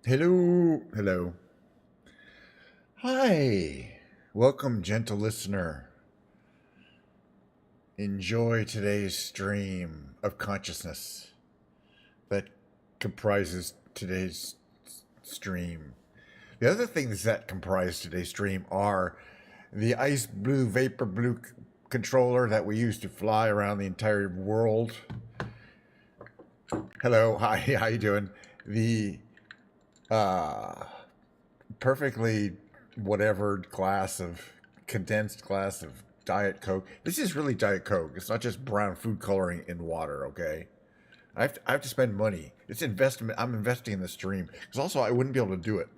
Hello, hello. Hi. Welcome, gentle listener. Enjoy today's stream of consciousness that comprises today's stream. The other things that comprise today's stream are the ice blue, vapor blue controller that we use to fly around the entire world. Hello, hi, how you doing? The uh, perfectly whatever glass of condensed glass of Diet Coke. This is really Diet Coke. It's not just brown food coloring in water, okay? I have to spend money. It's investment. I'm investing in the stream. Because also, I wouldn't be able to do it.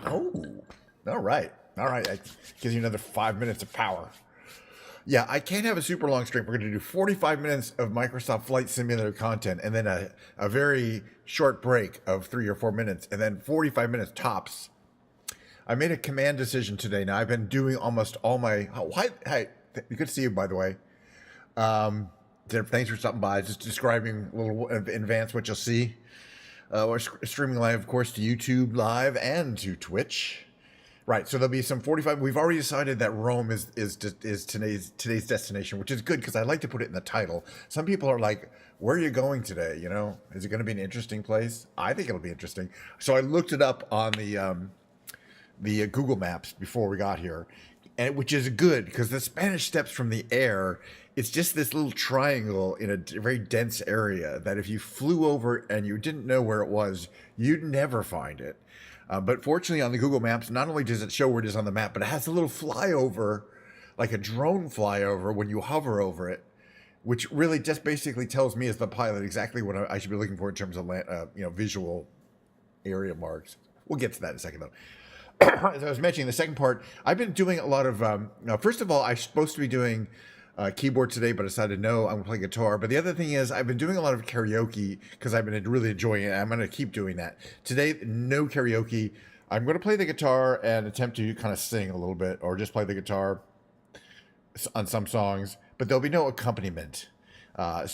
Oh, all right. All right. That gives you another 5 minutes of power. Yeah, I can't have a super long stream. We're going to do 45 minutes of Microsoft Flight Simulator content and then a very short break of 3 or 4 minutes and then 45 minutes tops. I made a command decision today. Now, I've been doing almost all my... Hi, good to see you, by the way. Thanks for stopping by. Just describing a little in advance what you'll see. We're streaming live, of course, to YouTube Live and to Twitch. Right, so there'll be some 45. We've already decided that Rome is today's destination, which is good because I like to put it in the title. Some people are like, "Where are you going today? You know, is it going to be an interesting place?" I think it'll be interesting. So I looked it up on the Google Maps before we got here, and which is good because the Spanish Steps from the air, it's just this little triangle in a very dense area that if you flew over and you didn't know where it was, you'd never find it. But fortunately, on the Google Maps, not only does it show where it is on the map, but it has a little flyover, like a drone flyover when you hover over it, which really just basically tells me as the pilot exactly what I should be looking for in terms of visual area marks. We'll get to that in a second, though. As I was mentioning, the second part, I've been doing a lot of. First of all, I'm supposed to be doing keyboard today, but I decided no, I'm going to play guitar. But the other thing is, I've been doing a lot of karaoke because I've been really enjoying it. I'm going to keep doing that. Today, no karaoke. I'm going to play the guitar and attempt to kind of sing a little bit, or just play the guitar on some songs. But there'll be no accompaniment. I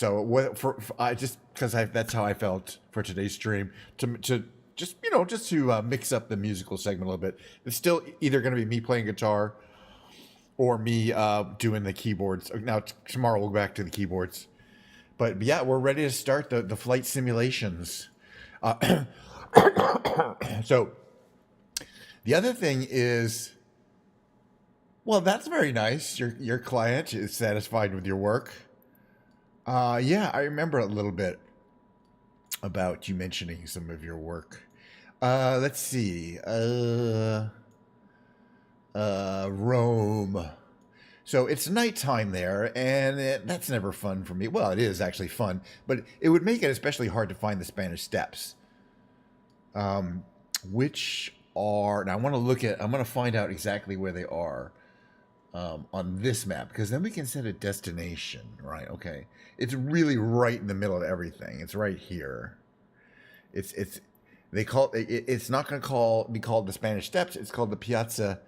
just because that's how I felt for today's stream to just to mix up the musical segment a little bit. It's still either going to be me playing guitar or me doing the keyboards. Now, tomorrow we'll go back to the keyboards. But yeah, we're ready to start the flight simulations. So the other thing is, well, that's very nice. Your client is satisfied with your work. Yeah, I remember a little bit about you mentioning some of your work. Let's see. Rome. So it's nighttime there, and that's never fun for me. Well, it is actually fun, but it would make it especially hard to find the Spanish Steps, which are now. I'm going to find out exactly where they are on this map because then we can set a destination. Right? Okay. It's really right in the middle of everything. It's right here. It's not going to be called the Spanish Steps. It's called the Piazza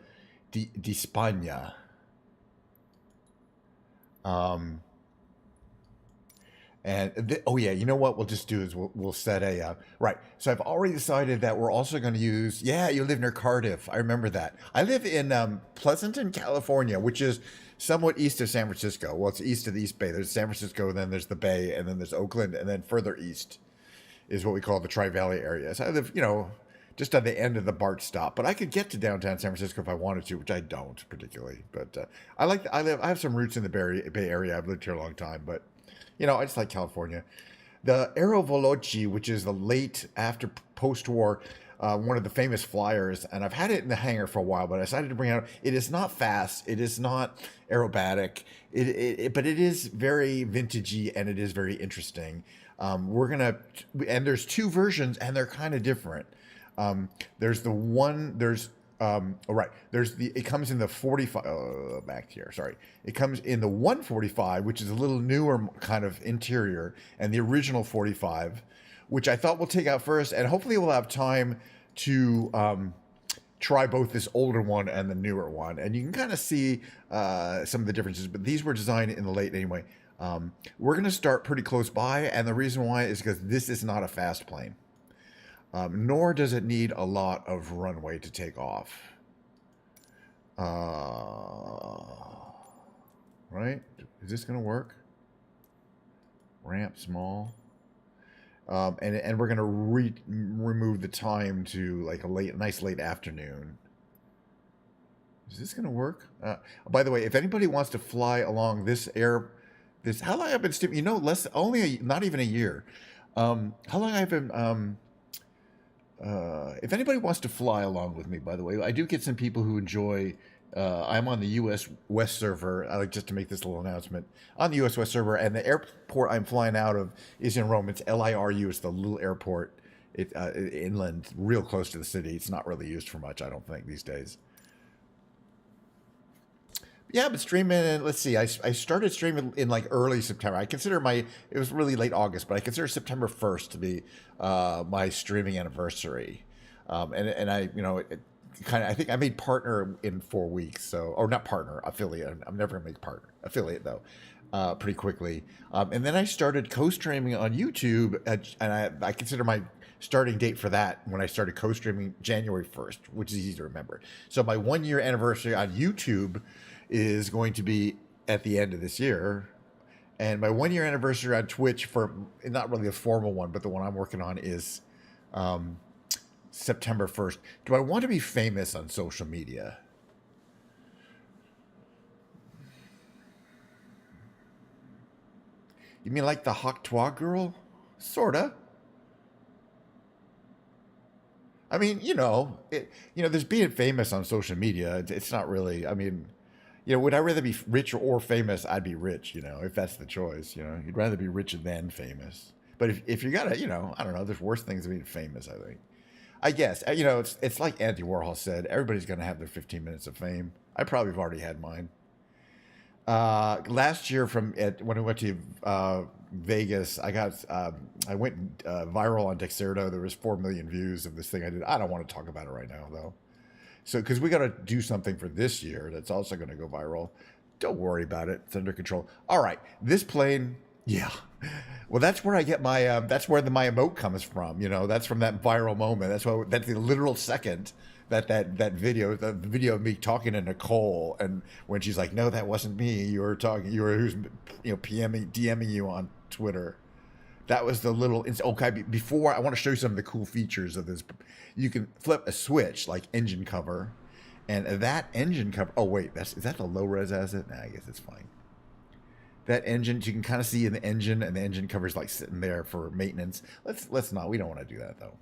di Spagna. Oh yeah, you know what we'll just do is we'll set a right. So I've already decided that we're also going to use. Yeah, you live near Cardiff. I remember that. I live in Pleasanton, California, which is somewhat east of San Francisco. Well, it's east of the East Bay. There's San Francisco, then there's the Bay, and then there's Oakland, and then further east is what we call the Tri-Valley area. So I live, just at the end of the BART stop. But I could get to downtown San Francisco if I wanted to, which I don't particularly. But I have some roots in the Bay Area. I've lived here a long time, but I just like California. The Aero Ae-45, which is the late after post-war, one of the famous flyers, and I've had it in the hangar for a while, but I decided to bring it out. It is not fast. It is not aerobatic. But it is very vintagey and it is very interesting. And there's two versions, and they're kind of different. It comes in the 45, back here, sorry. It comes in the 145, which is a little newer kind of interior, and the original 45, which I thought we'll take out first, and hopefully we'll have time to try both this older one and the newer one. And you can kind of see some of the differences, but these were designed in the late anyway. We're going to start pretty close by, and the reason why is because this is not a fast plane, nor does it need a lot of runway to take off. Right? Is this going to work? Ramp small. And we're going to remove the time to like a nice late afternoon. Is this going to work? By the way, if anybody wants to fly along this how long I've been streaming? You know, not even a year. How long I've been? If anybody wants to fly along with me, by the way, I do get some people who enjoy. I'm on the U.S. West server. I like just to make this little announcement on the U.S. West server, and the airport I'm flying out of is in Rome. It's LIRU. It's the little airport. Inland, real close to the city. It's not really used for much, I don't think, these days. Yeah, I've been streaming, and let's see, I started streaming in like early September. It was really late August, but I consider September 1st to be my streaming anniversary. And I, I think I made partner in 4 weeks, or not partner, affiliate. I'm never gonna make partner, affiliate though, pretty quickly. And then I started co-streaming on YouTube, and I consider my starting date for that when I started co-streaming January 1st, which is easy to remember. So my 1 year anniversary on YouTube is going to be at the end of this year. And my 1 year anniversary on Twitch, for not really a formal one, but the one I'm working on, is September 1st. Do I want to be famous on social media? You mean like the Hawk Twa girl? Sorta. I mean, there's being famous on social media. It's not really, would I rather be rich or famous? I'd be rich, if that's the choice, You'd rather be rich than famous. But if you gotta, I don't know, there's worse things than being famous, I think. I guess, it's like Andy Warhol said, everybody's gonna have their 15 minutes of fame. I probably have already had mine. Last year when I went to Vegas, I went viral on Dexerto. There was 4 million views of this thing I did. I don't want to talk about it right now, though. So, because we got to do something for this year that's also going to go viral. Don't worry about it. It's under control. All right. This plane, yeah. Well, that's where I get my, that's where my emote comes from. That's from that viral moment. That's the literal second that video, the video of me talking to Nicole. And when she's like, no, that wasn't me. You were who's, DMing you on Twitter. That was the little, okay, before I want to show you some of the cool features of this. You can flip a switch like engine cover, and that engine cover, oh wait, is that the low res asset? Nah, I guess it's fine. That engine, you can kind of see in the engine, and the engine cover's like sitting there for maintenance. Let's not, we don't want to do that though.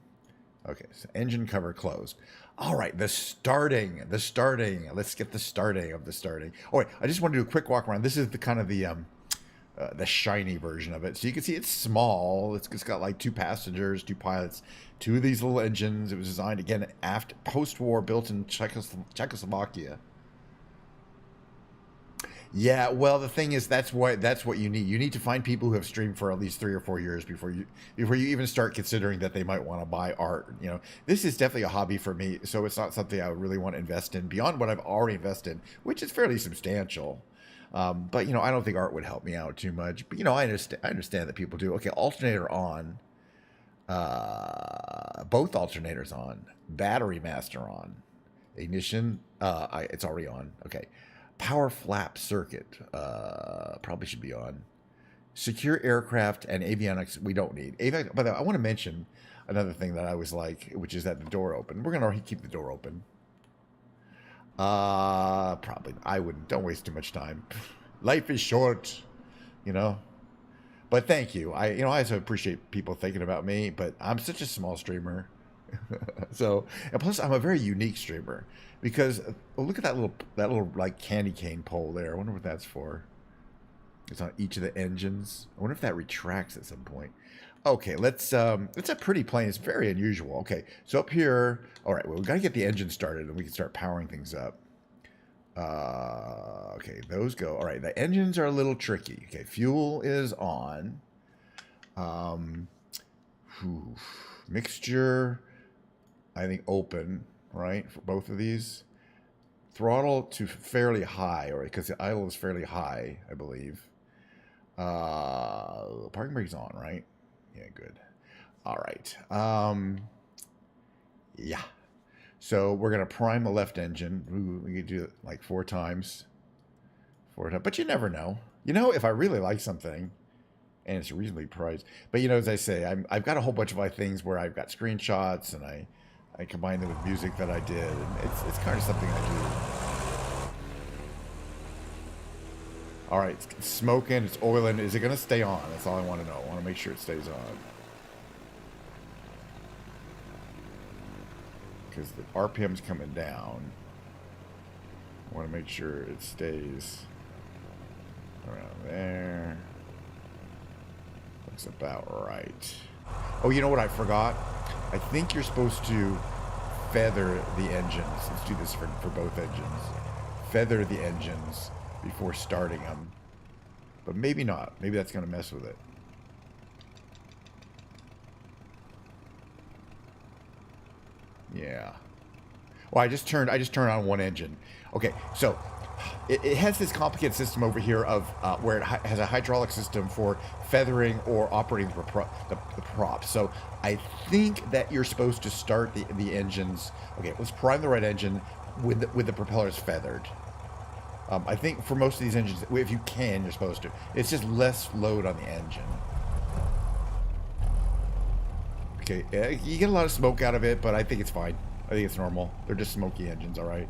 Okay, so engine cover closed. All right, the starting. Let's get the starting of the starting. Oh wait, I just want to do a quick walk around. This is the kind of the shiny version of it. So you can see it's small. It's got like 2 passengers, 2 pilots, 2 of these little engines. It was designed, again, post-war, built in Czechoslovakia. Yeah, well, the thing is, that's what you need. You need to find people who have streamed for at least 3 or 4 years before you even start considering that they might want to buy art. This is definitely a hobby for me, so it's not something I would really want to invest in beyond what I've already invested in, which is fairly substantial. But I don't think art would help me out too much. But I understand that people do. Okay, alternator on. Both alternators on. Battery master on. Ignition. It's already on. Okay. Power flap circuit. Probably should be on. Secure aircraft and avionics we don't need. By the way, I want to mention another thing that I was like, which is that the door open. We're gonna keep the door open. Probably. I wouldn't. Don't waste too much time. Life is short, But thank you. I also appreciate people thinking about me, but I'm such a small streamer. So, and plus I'm a very unique streamer because look at that little like candy cane pole there. I wonder what that's for. It's on each of the engines. I wonder if that retracts at some point. Okay, it's a pretty plane. It's very unusual. Okay, so up here, all right, well, we got to get the engine started and we can start powering things up. Okay, those go. All right, the engines are a little tricky. Okay, fuel is on. Mixture, I think open, right, for both of these. Throttle to fairly high, or because the idle is fairly high, I believe. Parking brake's on, right? Yeah, good. All right. Yeah. So we're gonna prime the left engine. Ooh, we could do it like 4 times. 4 times, but you never know. You know, if I really like something, and it's reasonably priced. But you know, as I say, I've got a whole bunch of my things where I've got screenshots and I combine them with music that I did, and it's kind of something I do. All right, it's smoking, it's oiling. Is it going to stay on? That's all I want to know. I want to make sure it stays on. Because the RPM's coming down. I want to make sure it stays around there. Looks about right. Oh, you know what I forgot? I think you're supposed to feather the engines. Let's do this for both engines. Feather the engines before starting them. But maybe not. Maybe that's going to mess with it. Yeah. Well, I just turned on one engine. Okay, so it has this complicated system over here of where it has a hydraulic system for feathering or operating the prop. So I think that you're supposed to start the engines. Okay, let's prime the right engine with the propellers feathered. I think for most of these engines, if you can, you're supposed to. It's just less load on the engine. Okay, you get a lot of smoke out of it, but I think it's fine. I think it's normal. They're just smoky engines, all right?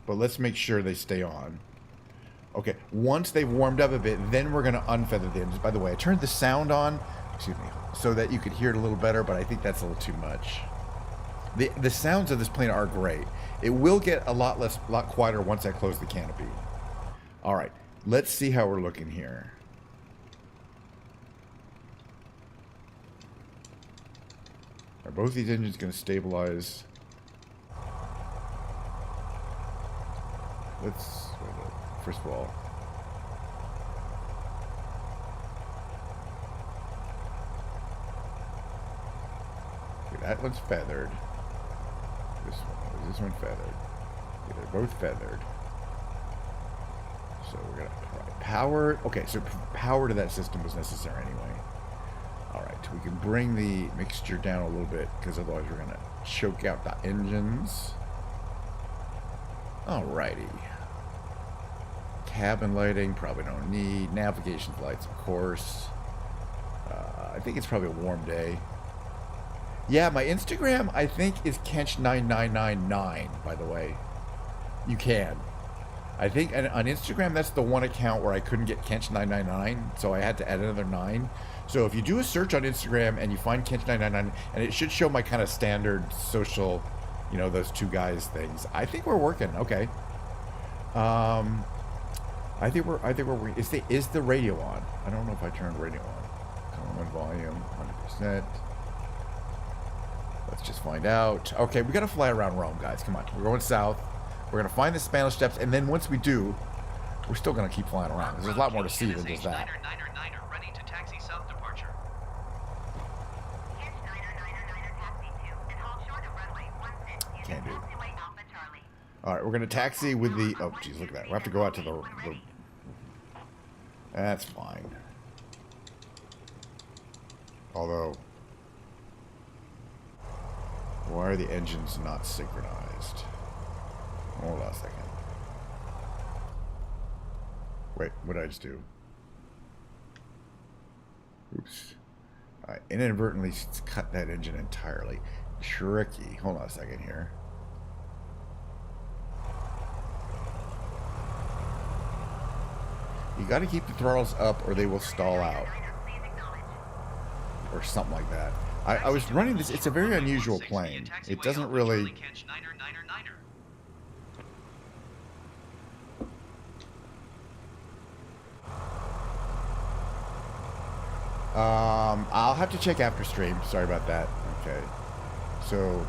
But let's make sure they stay on. Okay, once they've warmed up a bit, then we're going to unfeather the engines. By the way, I turned the sound on, excuse me, so that you could hear it a little better, but I think that's a little too much. The sounds of this plane are great. It will get a lot quieter once I close the canopy. All right, let's see how we're looking here. Are both these engines going to stabilize? Let's, first of all, okay, that one's feathered. This one feathered. Okay, they're both feathered. So we're going to power. Okay, so power to that system was necessary anyway. All right, we can bring the mixture down a little bit because otherwise we're going to choke out the engines. Alrighty. Cabin lighting, probably don't need. Navigation lights, of course. I think it's probably a warm day. Yeah, my Instagram, I think, is Kench9999, by the way. You can. I think on Instagram, that's the one account where I couldn't get Kench999, so I had to add another 9. So if you do a search on Instagram and you find Kench999, and it should show my kind of standard social, you know, those two guys things. I think we're working. Okay. I think we're is the radio on? I don't know if I turned the radio on. Common volume, 100%. Let's just find out. Okay, we got to fly around Rome, guys. Come on. We're going south. We're going to find the Spanish Steps, and then once we do, we're still going to keep flying around. Because there's a lot more to see than just that. Ready to taxi south departure. Can't do it. All right, we're going to taxi with the... Oh, geez, look at that. We'll have to go out to the... That's fine. Although... Why are the engines not synchronized? Hold on a second. Wait, what did I just do? Oops. I inadvertently cut that engine entirely. Tricky. Hold on a second here. You got to keep the throttles up or they will stall out. Or something like that. I was running this. It's a very unusual plane. It doesn't really... I'll have to check after stream. Sorry about that. Okay. So...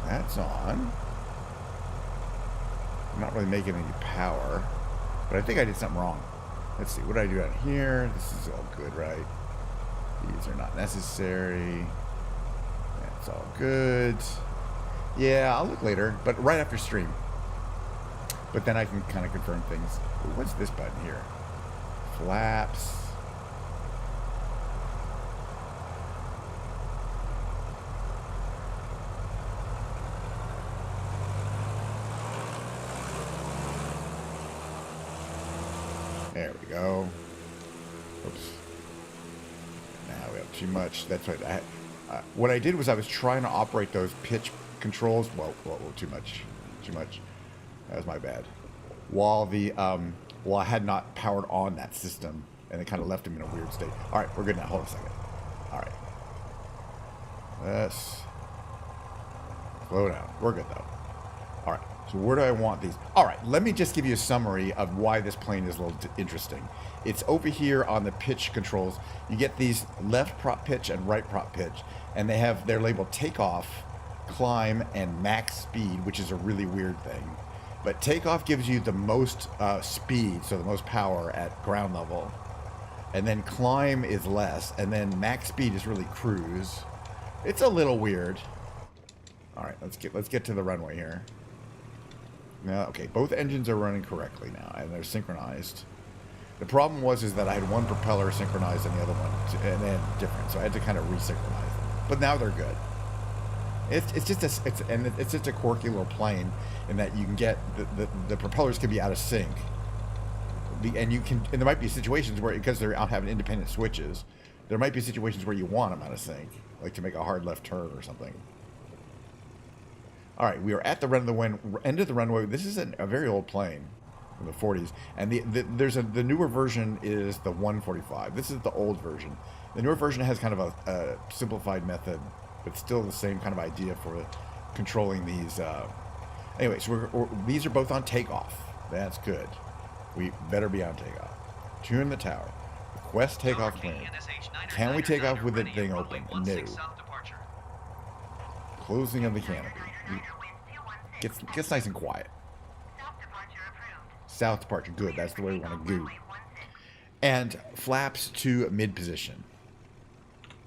That's on. I'm not really making any power. But I think I did something wrong. Let's see. What did I do out here? This is all good, right? These are not necessary. That's all good. Yeah, I'll look later. But right after stream. But then I can kind of confirm things. What's this button here? Flaps. There we go. Oops. Now we have too much. That's right. What I did was I was trying to operate those pitch controls. Whoa, too much. Too much. That was my bad. While I had not powered on that system, and it kind of left him in a weird state. All right, we're good now. Hold on a second. All right. Let's slow down. We're good though. All right. So where do I want these? All right. Let me just give you a summary of why this plane is a little interesting. It's over here on the pitch controls. You get these left prop pitch and right prop pitch, and they're labeled takeoff, climb, and max speed, which is a really weird thing. But takeoff gives you the most speed, so the most power at ground level. And then climb is less. And then max speed is really cruise. It's a little weird. All right, let's get to the runway here. Now, okay, both engines are running correctly now, and they're synchronized. The problem is that I had one propeller synchronized and the other one and then different, so I had to kind of resynchronize them. But now they're good. It's just a quirky little plane in that you can get the propellers can be out of sync, and there might be situations where, because they have independent switches, there might be situations where you want them out of sync, like to make a hard left turn or something. All right, we are at the end of the runway. This is a very old plane from the 40s, and the newer version is the 145. This is the old version. The newer version has kind of a simplified method, but still the same kind of idea for controlling these. Anyway, so these are both on takeoff. That's good. We better be on takeoff. Tune the tower. Request takeoff clearance. Can we take off with the thing open? No. Closing of the canopy. Gets nice and quiet. South departure. Good. That's the way we want to go. And flaps to mid position,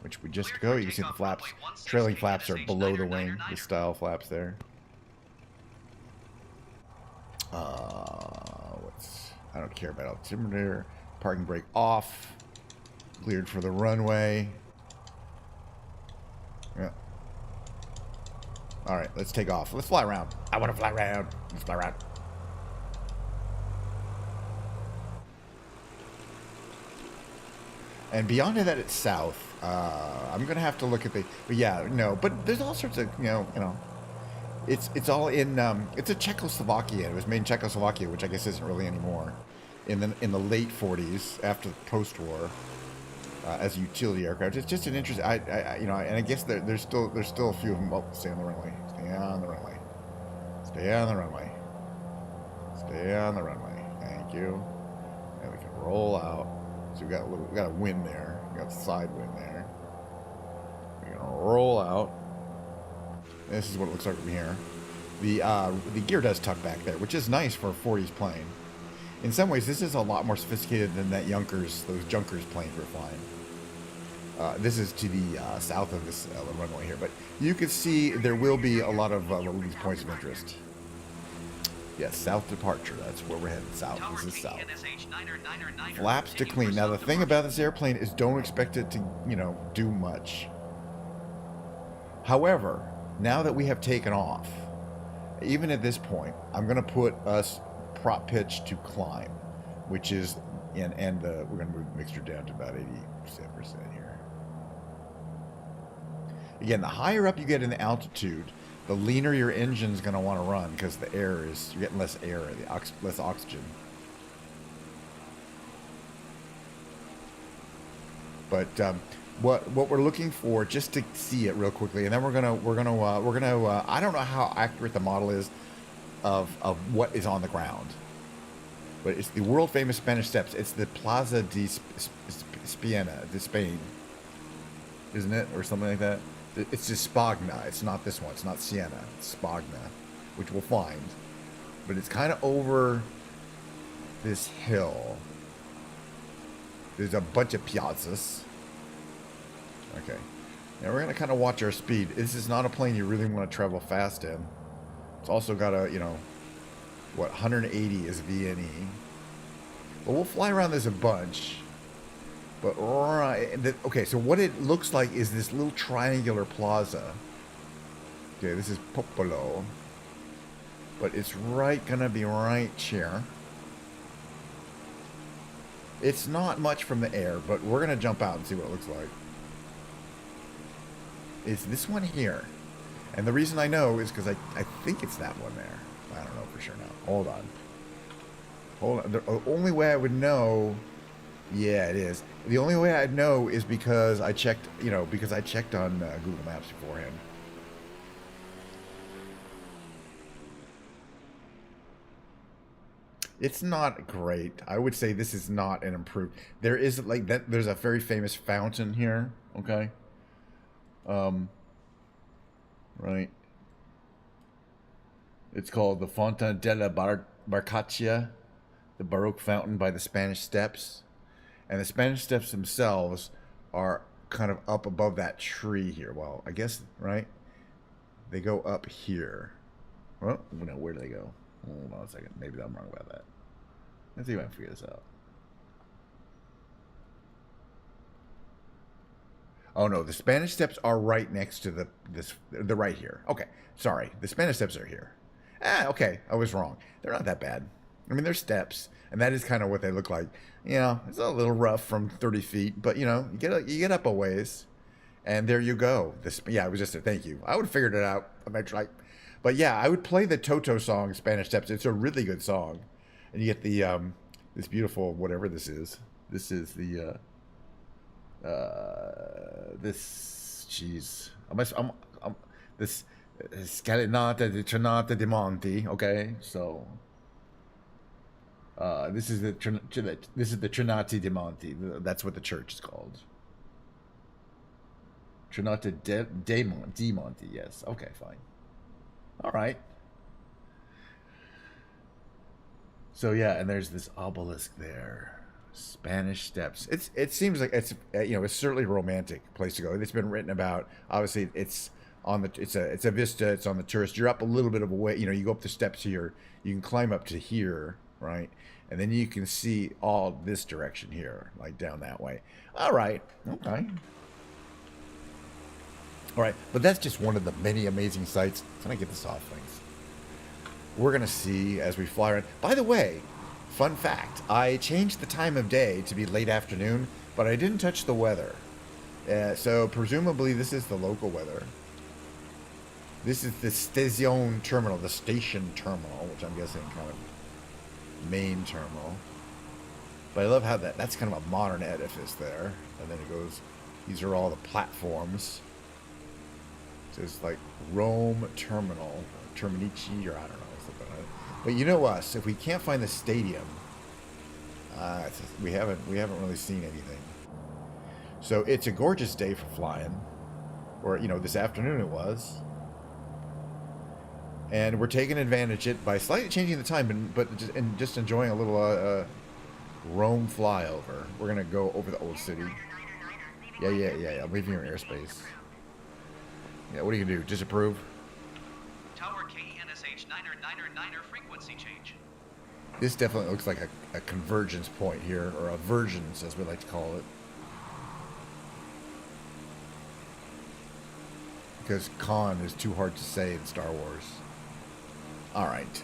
which we just go. You can see the flaps. Trailing flaps are below the wing. The style flaps there. I don't care about altimeter. Parking brake off. Cleared for the runway. Yeah. All right, let's take off. Let's fly around. I want to fly around. Let's fly around. And beyond that, it's south. I'm gonna have to look at but there's all sorts of it's all in it's a Czechoslovakia. It was made in Czechoslovakia, which I guess isn't really anymore. In the late 40s, after the post-war, as a utility aircraft. It's just an interest. And I guess there's still a few of them. Oh, stay on the runway. Stay on the runway. Stay on the runway. Stay on the runway. Thank you. And we can roll out. So we got a wind there. We got a side wind there. We're gonna roll out. This is what it looks like from here. The gear does tuck back there, which is nice for a 40s plane. In some ways, this is a lot more sophisticated than those Junkers planes we're flying. This is to the south of this runway here, but you can see there will be a lot of these points of interest. Yes, south departure. That's where we're headed. South. This is south. Flaps to clean. Now, the thing about this airplane is don't expect it to, do much. However, now that we have taken off, even at this point, I'm going to put us prop pitch to climb, which is, we're going to move the mixture down to about 80% here. Again, the higher up you get in the altitude, the leaner your engine's going to want to run because you're getting less air, less oxygen. But what we're looking for, just to see it real quickly, and then we're gonna I don't know how accurate the model is of what is on the ground, but it's the world famous Spanish Steps. It's the Plaza de Spain, isn't it, or something like that? It's just Spagna. It's not this one. It's not Siena. It's Spagna, which we'll find. But it's kind of over this hill. There's a bunch of piazzas. Okay. Now we're going to kind of watch our speed. This is not a plane you really want to travel fast in. It's also got a, what, 180 is VNE. But we'll fly around this a bunch. But right, okay, so what it looks like is this little triangular plaza. Okay, this is Popolo. But it's gonna be right here. It's not much from the air, but we're gonna jump out and see what it looks like. It's this one here. And the reason I know is because I think it's that one there. I don't know for sure now. Hold on. The only way I would know... Yeah, it is. The only way I'd know is because I checked, because I checked on Google Maps beforehand. It's not great. I would say this is not an improved. There is like that. There's a very famous fountain here. Okay. Right. It's called the Fonte della Barcaccia, the Baroque fountain by the Spanish Steps, and the Spanish Steps themselves are kind of up above that tree here. Well, I guess right. They go up here. Well, no, where do they go? Hold on a second. Maybe I'm wrong about that. Let's see if I can figure this out. Oh no, the Spanish Steps are right next to the right here. Okay, sorry. The Spanish Steps are here. Okay, I was wrong. They're not that bad. I mean, they're steps, and that is kind of what they look like. It's a little rough from 30 feet, but you get up a ways, and there you go. It was just a thank you. I would have figured it out eventually. But yeah, I would play the Toto song, Spanish Steps. It's a really good song. And you get the, this beautiful, whatever this is. This is the, this Scalinata di Trinata di Monti, okay? So, this is the Trinati di Monti. That's what the church is called. Trinata di Monti, yes. Okay, fine. All right. So yeah, and there's this obelisk there. Spanish Steps. It seems like it's it's certainly a romantic place to go. It's been written about. Obviously, it's a vista. It's on the tourist. You're up a little bit of a way. You go up the steps here. You can climb up to here, right? And then you can see all this direction here, like down that way. All right. Okay. All right, but that's just one of the many amazing sights. Can I get this off, things? We're going to see as we fly around. By the way, fun fact, I changed the time of day to be late afternoon, but I didn't touch the weather. So presumably this is the local weather. This is the station terminal, which I'm guessing kind of main terminal. But I love how that's kind of a modern edifice there. And then it goes, these are all the platforms. It's like Rome Terminal, Terminici, or I don't know, something like that. But you know us, if we can't find the stadium, we haven't really seen anything. So it's a gorgeous day for flying, or this afternoon it was, and we're taking advantage of it by slightly changing the time, but just enjoying a little Rome flyover. We're gonna go over the old city. Yeah. I'm leaving your airspace. Yeah, what are you going to do? Disapprove? Tower KNSH 9er frequency change. This definitely looks like a convergence point here, or a vergence, as we like to call it. Because con is too hard to say in Star Wars. All right.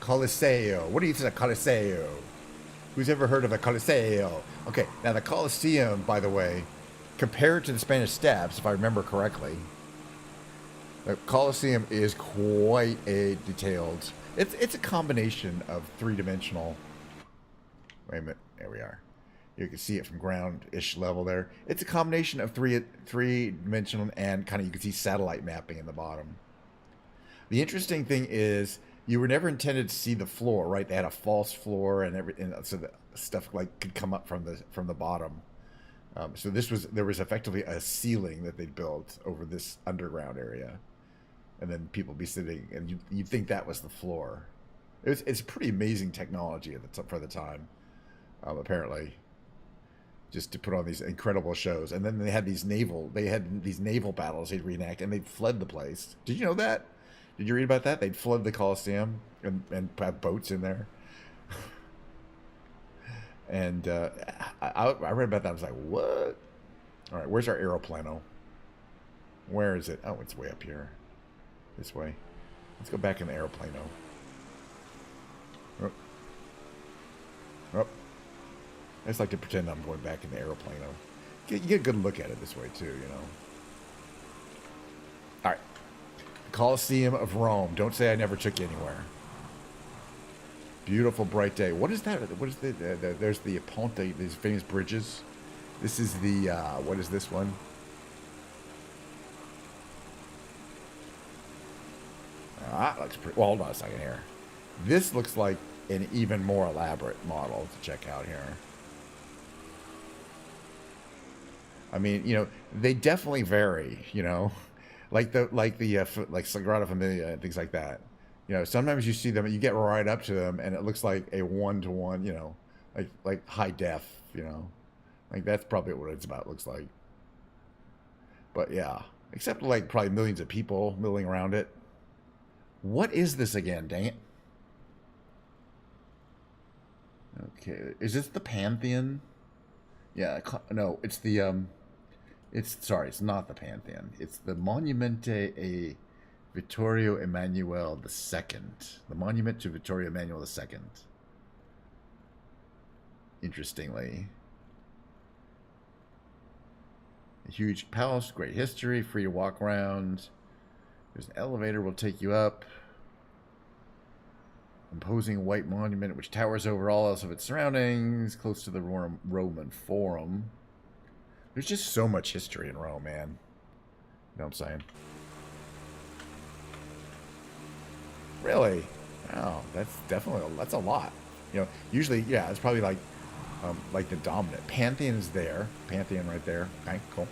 Coliseo. What do you think of Coliseo? Who's ever heard of a Coliseo? Okay, now the Colosseum, by the way, compared to the Spanish Steps, if I remember correctly, the Colosseum is quite a detailed. It's a combination of three-dimensional. Wait a minute, there we are. You can see it from ground-ish level there. It's a combination of three-dimensional and kind of you can see satellite mapping in the bottom. The interesting thing is you were never intended to see the floor, right? They had a false floor and everything, so the stuff like could come up from the bottom. So there was effectively a ceiling that they built over this underground area, and then people be sitting, and you'd think that was the floor. It's pretty amazing technology for the time, apparently, just to put on these incredible shows. And then they had these naval battles they'd reenact, and they fled the place. Did you know that? Did you read about that? They'd flood the Colosseum and have boats in there. And I read about that. I was like, what? All right, where's our aeroplano? Where is it? Oh, it's way up here. This way. Let's go back in the aeroplano. Oh. Oh. I just like to pretend I'm going back in the aeroplano. You get a good look at it this way, too, you know. All right. The Colosseum of Rome. Don't say I never took you anywhere. Beautiful, bright day. What is that? What is there's the Ponte, these famous bridges. This is the, what is this one? Looks pretty, well, hold on a second here. This looks like an even more elaborate model to check out here. I mean, you know, they definitely vary, you know, like Sagrada Familia and things like that. You know, sometimes you see them, you get right up to them, and it looks like a one-to-one, you know, like high def, you know, like that's probably what it's about. Looks like, but yeah, except like probably millions of people milling around it. What is this again? Dang it! Okay, is this the Pantheon? Yeah, no, it's the it's not the Pantheon. It's the Monumente a Vittorio Emanuele II. The monument to Vittorio Emanuele II. Interestingly. A huge palace, great history, free to walk around. There's an elevator, will take you up. Imposing white monument which towers over all else of its surroundings, close to the Roman Forum. There's just so much history in Rome, man. You know what I'm saying? Really? Oh, that's a lot. You know, usually, yeah, it's probably like the dominant. Pantheon is there. Pantheon right there. Okay, cool.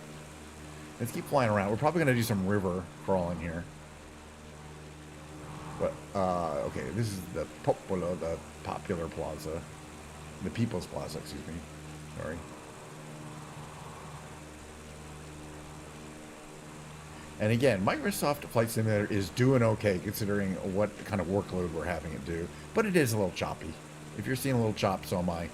Let's keep flying around. We're probably going to do some river crawling here. But, okay, this is the Popolo, the Popular Plaza. The People's Plaza, excuse me. Sorry. And again, Microsoft Flight Simulator is doing okay considering what kind of workload we're having it do. But it is a little choppy. If you're seeing a little chop, so am I.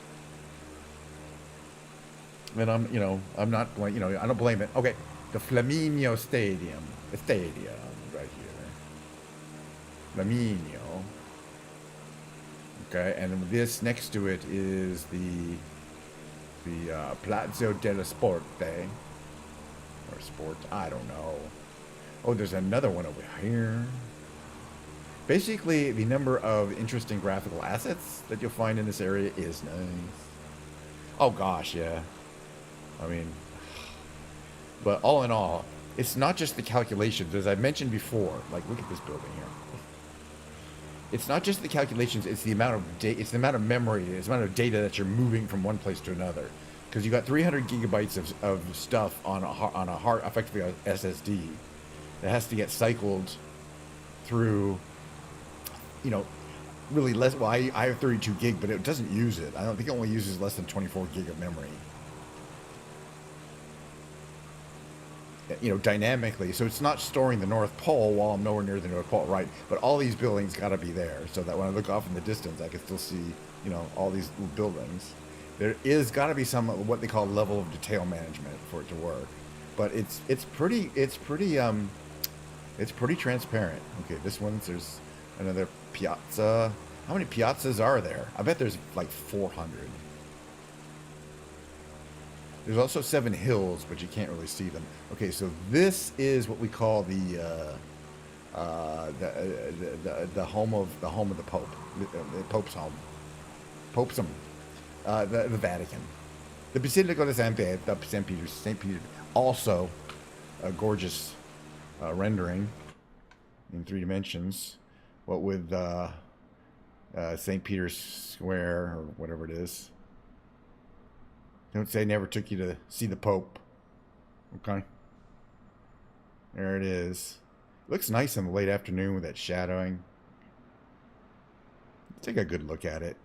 And I'm, you know, I'm not, you know, I don't blame it. Okay, the Flaminio Stadium. The stadium right here. Flaminio. Okay, and this next to it is the Palazzo della Sporte. Or Sport, I don't know. Oh, there's another one over here. Basically, the number of interesting graphical assets that you'll find in this area is nice. Oh gosh, yeah. I mean, but all in all, it's not just the calculations, as I mentioned before. Like, look at this building here. It's not just the calculations; it's the amount of it's the amount of memory, it's the amount of data that you're moving from one place to another. Because you got 300 gigabytes of stuff on a hard, effectively a SSD, that has to get cycled through. You know, really less. Well, I have 32 gig, but it doesn't use it. I don't think it only uses less than 24 gig of memory. You know, dynamically, so it's not storing the North Pole while I'm nowhere near the North Pole, right? But all these buildings got to be there, so that when I look off in the distance, I can still see, you know, all these little buildings. There is got to be some what they call level of detail management for it to work, but it's pretty transparent. Okay, this one's there's another piazza. How many piazzas are there? I bet there's like 400. There's also 7 hills, but you can't really see them. Okay, so this is what we call the home of the Pope, the Pope's home, Pope's home, the Vatican, the Basilica of St. Peter. Also, a gorgeous rendering in 3 dimensions. What with St. Peter's Square or whatever it is. Don't say never took you to see the Pope. Okay. There it is. Looks nice in the late afternoon with that shadowing. Take a good look at it.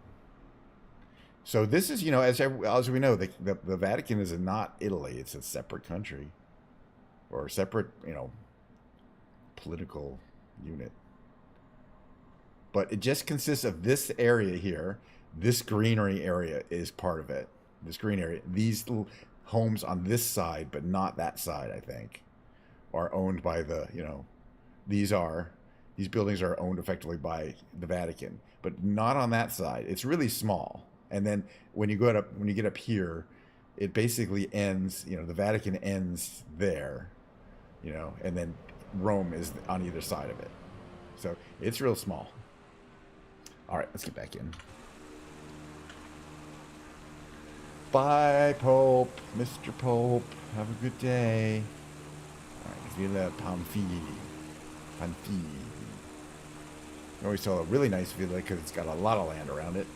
So this is, you know, as we know, the Vatican is not Italy. It's a separate country. Or a separate, you know, political unit. But it just consists of this area here. This greenery area is part of it. This green area. These little homes on this side, but not that side, I think, are owned by the, these buildings are owned effectively by the Vatican, but not on that side. It's really small. And then when you get up here, it basically ends, the Vatican ends there, and then Rome is on either side of it. So it's real small. All right, let's get back in. Bye, Pope. Mr. Pope. Have a good day. All right, Villa Pamphili. I always saw a really nice villa because it's got a lot of land around it.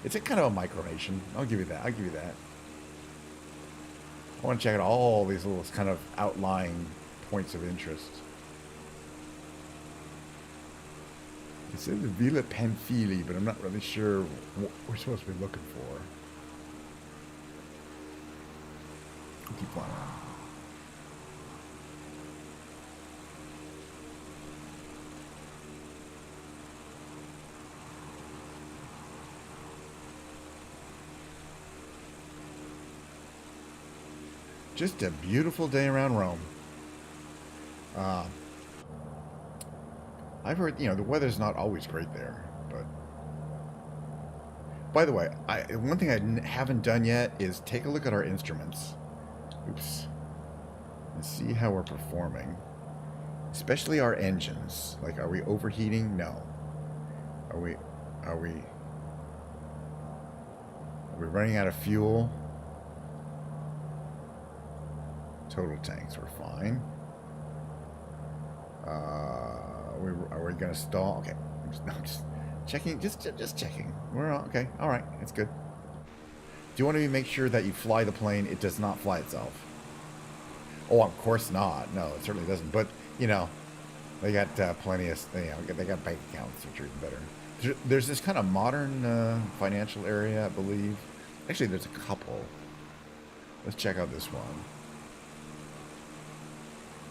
It's a kind of a micronation. I'll give you that. I want to check out all these little kind of outlying points of interest. It says Villa Pamphili, but I'm not really sure what we're supposed to be looking for. We'll keep flying around. Just a beautiful day around Rome. I've heard, the weather's not always great there, but... By the way, one thing I haven't done yet is take a look at our instruments. Oops. And see how we're performing. Especially our engines. Like, are we overheating? No. Are we running out of fuel? Total tanks, we're fine. Are we gonna stall? Okay, I'm just checking. Just checking. We're okay. All right, it's good. Do you want to make sure that you fly the plane? It does not fly itself. Oh, of course not. No, it certainly doesn't. But they got plenty of. They got bank accounts, which are even better. There's this kind of modern financial area, I believe. Actually, there's a couple. Let's check out this one.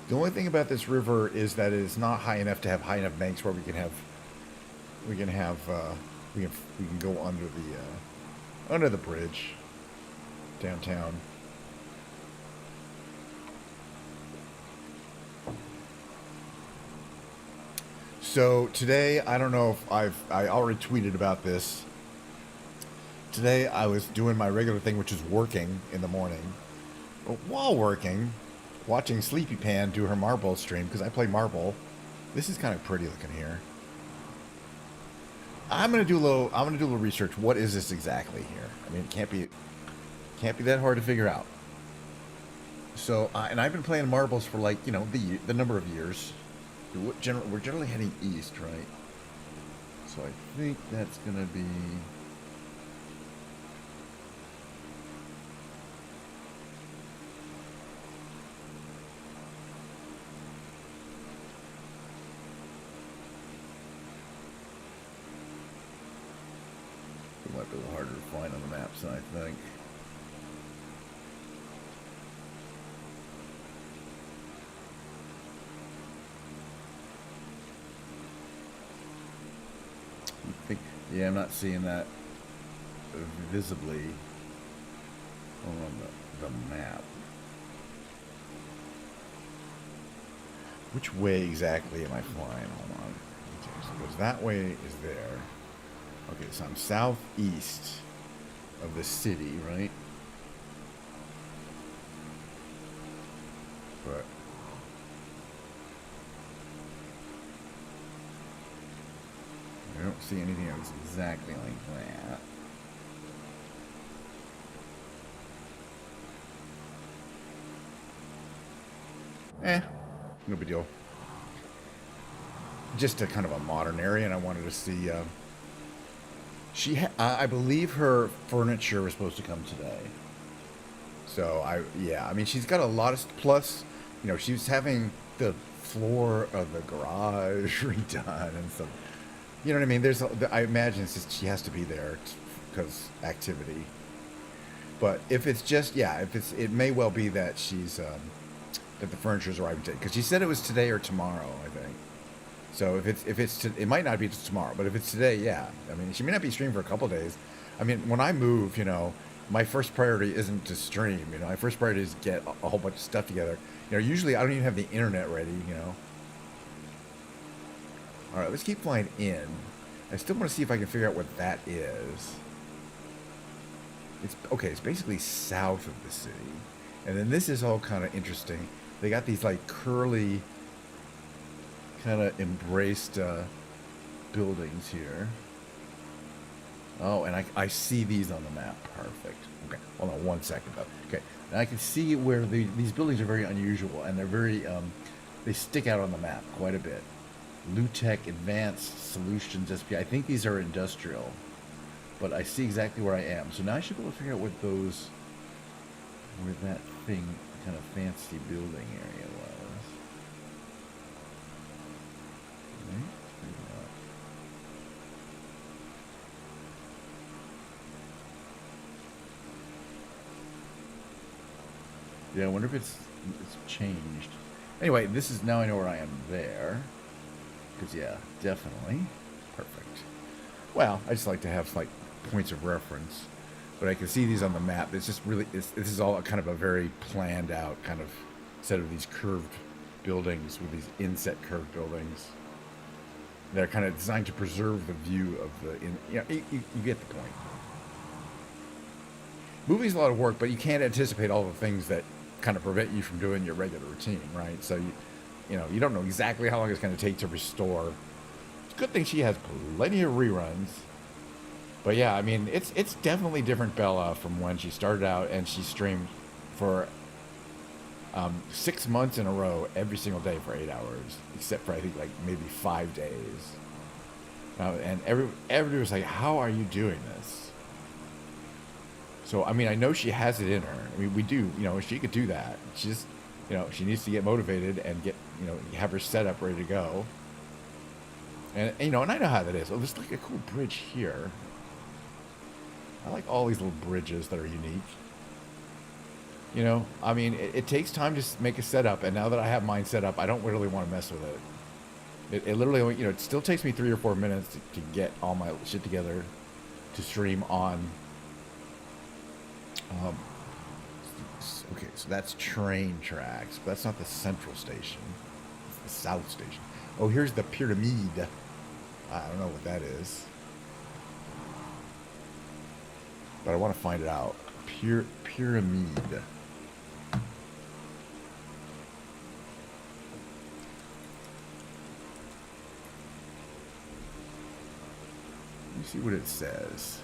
The only thing about this river is that it is not high enough to have high enough banks where we can go under the bridge downtown. So today, I don't know if I already tweeted about this. Today I was doing my regular thing, which is working in the morning. But while working, watching Sleepy Pan do her marble stream, because I play marble. This is kind of pretty looking here. I'm gonna do a little research. What is this exactly here? I mean, it can't be that hard to figure out. So, and I've been playing marbles for like the number of years. We're generally heading east, right? So I think that's gonna be. Might be a little harder to find on the maps than I think. Yeah, I'm not seeing that visibly on the map. Which way exactly am I flying? Hold on. Because that way is there. Okay, so I'm southeast of the city, right? But I don't see anything else exactly like that. No big deal. Just a kind of a modern area, and I wanted to see. I believe her furniture was supposed to come today. So I mean, she's got a lot of plus. She was having the floor of the garage redone and stuff. You know what I mean? I imagine it's just she has to be there because activity. But if it's just it may well be that she's that the furniture's arriving today, because she said it was today or tomorrow, I think. So it might not be tomorrow, but if it's today, yeah. I mean, she may not be streaming for a couple days. I mean, when I move, you know, my first priority isn't to stream. You know, my first priority is to get a whole bunch of stuff together. You know, usually I don't even have the internet ready. You know. All right, let's keep flying in. I still want to see if I can figure out what that is. It's okay. It's basically south of the city, and then this is all kind of interesting. They got these like curly, kind of embraced buildings here. Oh, and I see these on the map. Perfect. Okay, hold on 1 second though. Okay, and I can see where these buildings are very unusual, and they're very they stick out on the map quite a bit. Lutech Advanced Solutions SP. I think these are industrial, but I see exactly where I am. So now I should be able to figure out what those, where that thing, kind of fancy building area was. Okay, let's figure it out. Yeah, I wonder if it's changed. Anyway, this is, now I know where I am there. Because, yeah, definitely. Perfect. Well, I just like to have, like, points of reference. But I can see these on the map. It's just really, this is all kind of a very planned out kind of set of these curved buildings with these inset curved buildings. They're kind of designed to preserve the view of the, you get the point. Moving's a lot of work, but you can't anticipate all the things that kind of prevent you from doing your regular routine, right? So, you know, you don't know exactly how long it's going to take to restore. It's a good thing she has plenty of reruns. But yeah, I mean, it's definitely different Bella from when she started out and she streamed for 6 months in a row every single day for 8 hours, except for I think like maybe 5 days. And everybody was like, "How are you doing this?" So I mean, I know she has it in her. I mean, we do, you know, she could do that. She just, you know, she needs to get motivated and get, you know, have her setup ready to go. And you know, and I know how that is. Oh, there's like a cool bridge here. I like all these little bridges that are unique. You know, I mean, it takes time to make a setup, and now that I have mine set up, I don't really want to mess with it. It literally, you know, it still takes me 3 or 4 minutes to get all my shit together to stream on. Okay, so that's train tracks, but that's not the central station. It's the south station. Oh, here's the pyramid. I don't know what that is, but I want to find it out. Pyramid. Let me see what it says.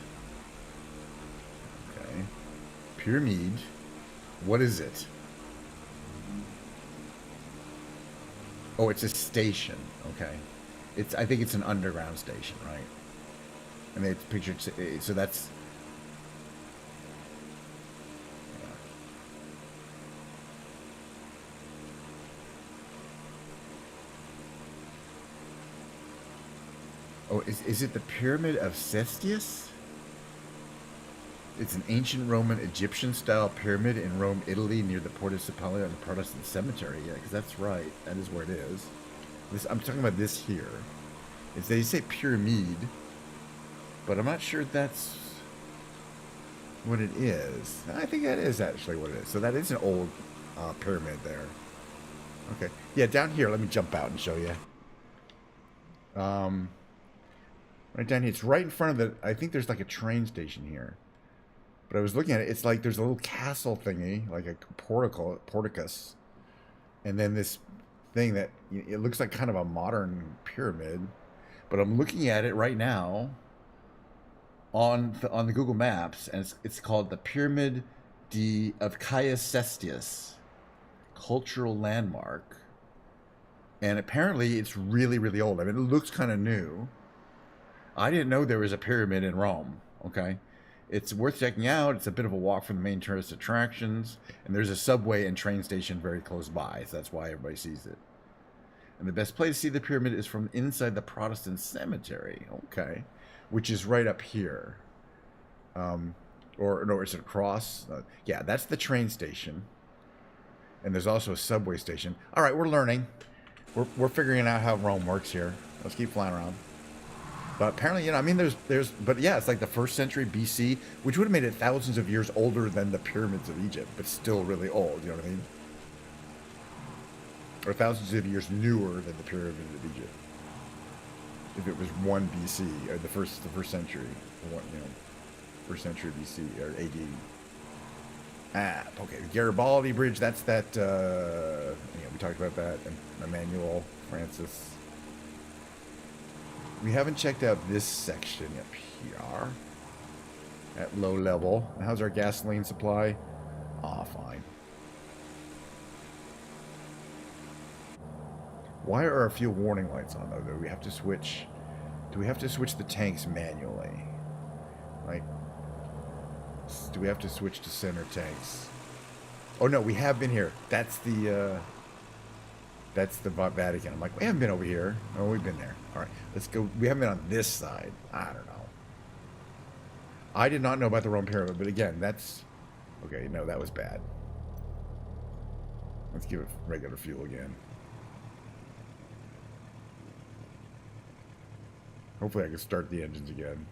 Okay. Pyramid. What is it? Oh, it's a station. Okay. I think it's an underground station, right? And it's pictured, so that's... Yeah. Oh, is it the Pyramid of Cestius? It's an ancient Roman Egyptian-style pyramid in Rome, Italy, near the Porta Cipolla and the Protestant cemetery. Yeah, because that's right. That is where it is. I'm talking about this here. They say pyramid, but I'm not sure that's what it is. I think that is actually what it is. So that is an old pyramid there. Okay. Yeah, down here. Let me jump out and show you. Right down here. It's right in front of the... I think there's like a train station here. But I was looking at it. It's like there's a little castle thingy, like a porticus. And then this thing that... It looks like kind of a modern pyramid. But I'm looking at it right now on the Google Maps, and it's called the Pyramid of Caius Cestius, cultural landmark. And apparently it's really, really old. I mean, it looks kind of new. I didn't know there was a pyramid in Rome, okay? It's worth checking out. It's a bit of a walk from the main tourist attractions, and there's a subway and train station very close by, so that's why everybody sees it. And the best place to see the pyramid is from inside the Protestant cemetery, okay, which is right up here. Or no, is it across? Yeah, that's the train station. And there's also a subway station. All right, we're learning. We're figuring out how Rome works here. Let's keep flying around. But apparently, I mean, but yeah, it's like the 1st century BC, which would have made it thousands of years older than the pyramids of Egypt, but still really old, you know what I mean? Or thousands of years newer than the pyramids of Egypt. If it was 1 BC, or the first century, or 1st century BC, or AD. Okay, the Garibaldi Bridge, that's that, we talked about that, and Emmanuel Francis. We haven't checked out this section up here at low level. How's our gasoline supply? Fine. Why are our fuel warning lights on though? Do we have to switch the tanks manually? Like, do we have to switch to center tanks? Oh no, we have been here. That's the Vatican. I'm like, we haven't been over here. Oh, we've been there. All right, let's go. We haven't been on this side. I don't know. I did not know about the Rome Pyramid, but again, that's... Okay, no, that was bad. Let's give it regular fuel again. Hopefully I can start the engines again.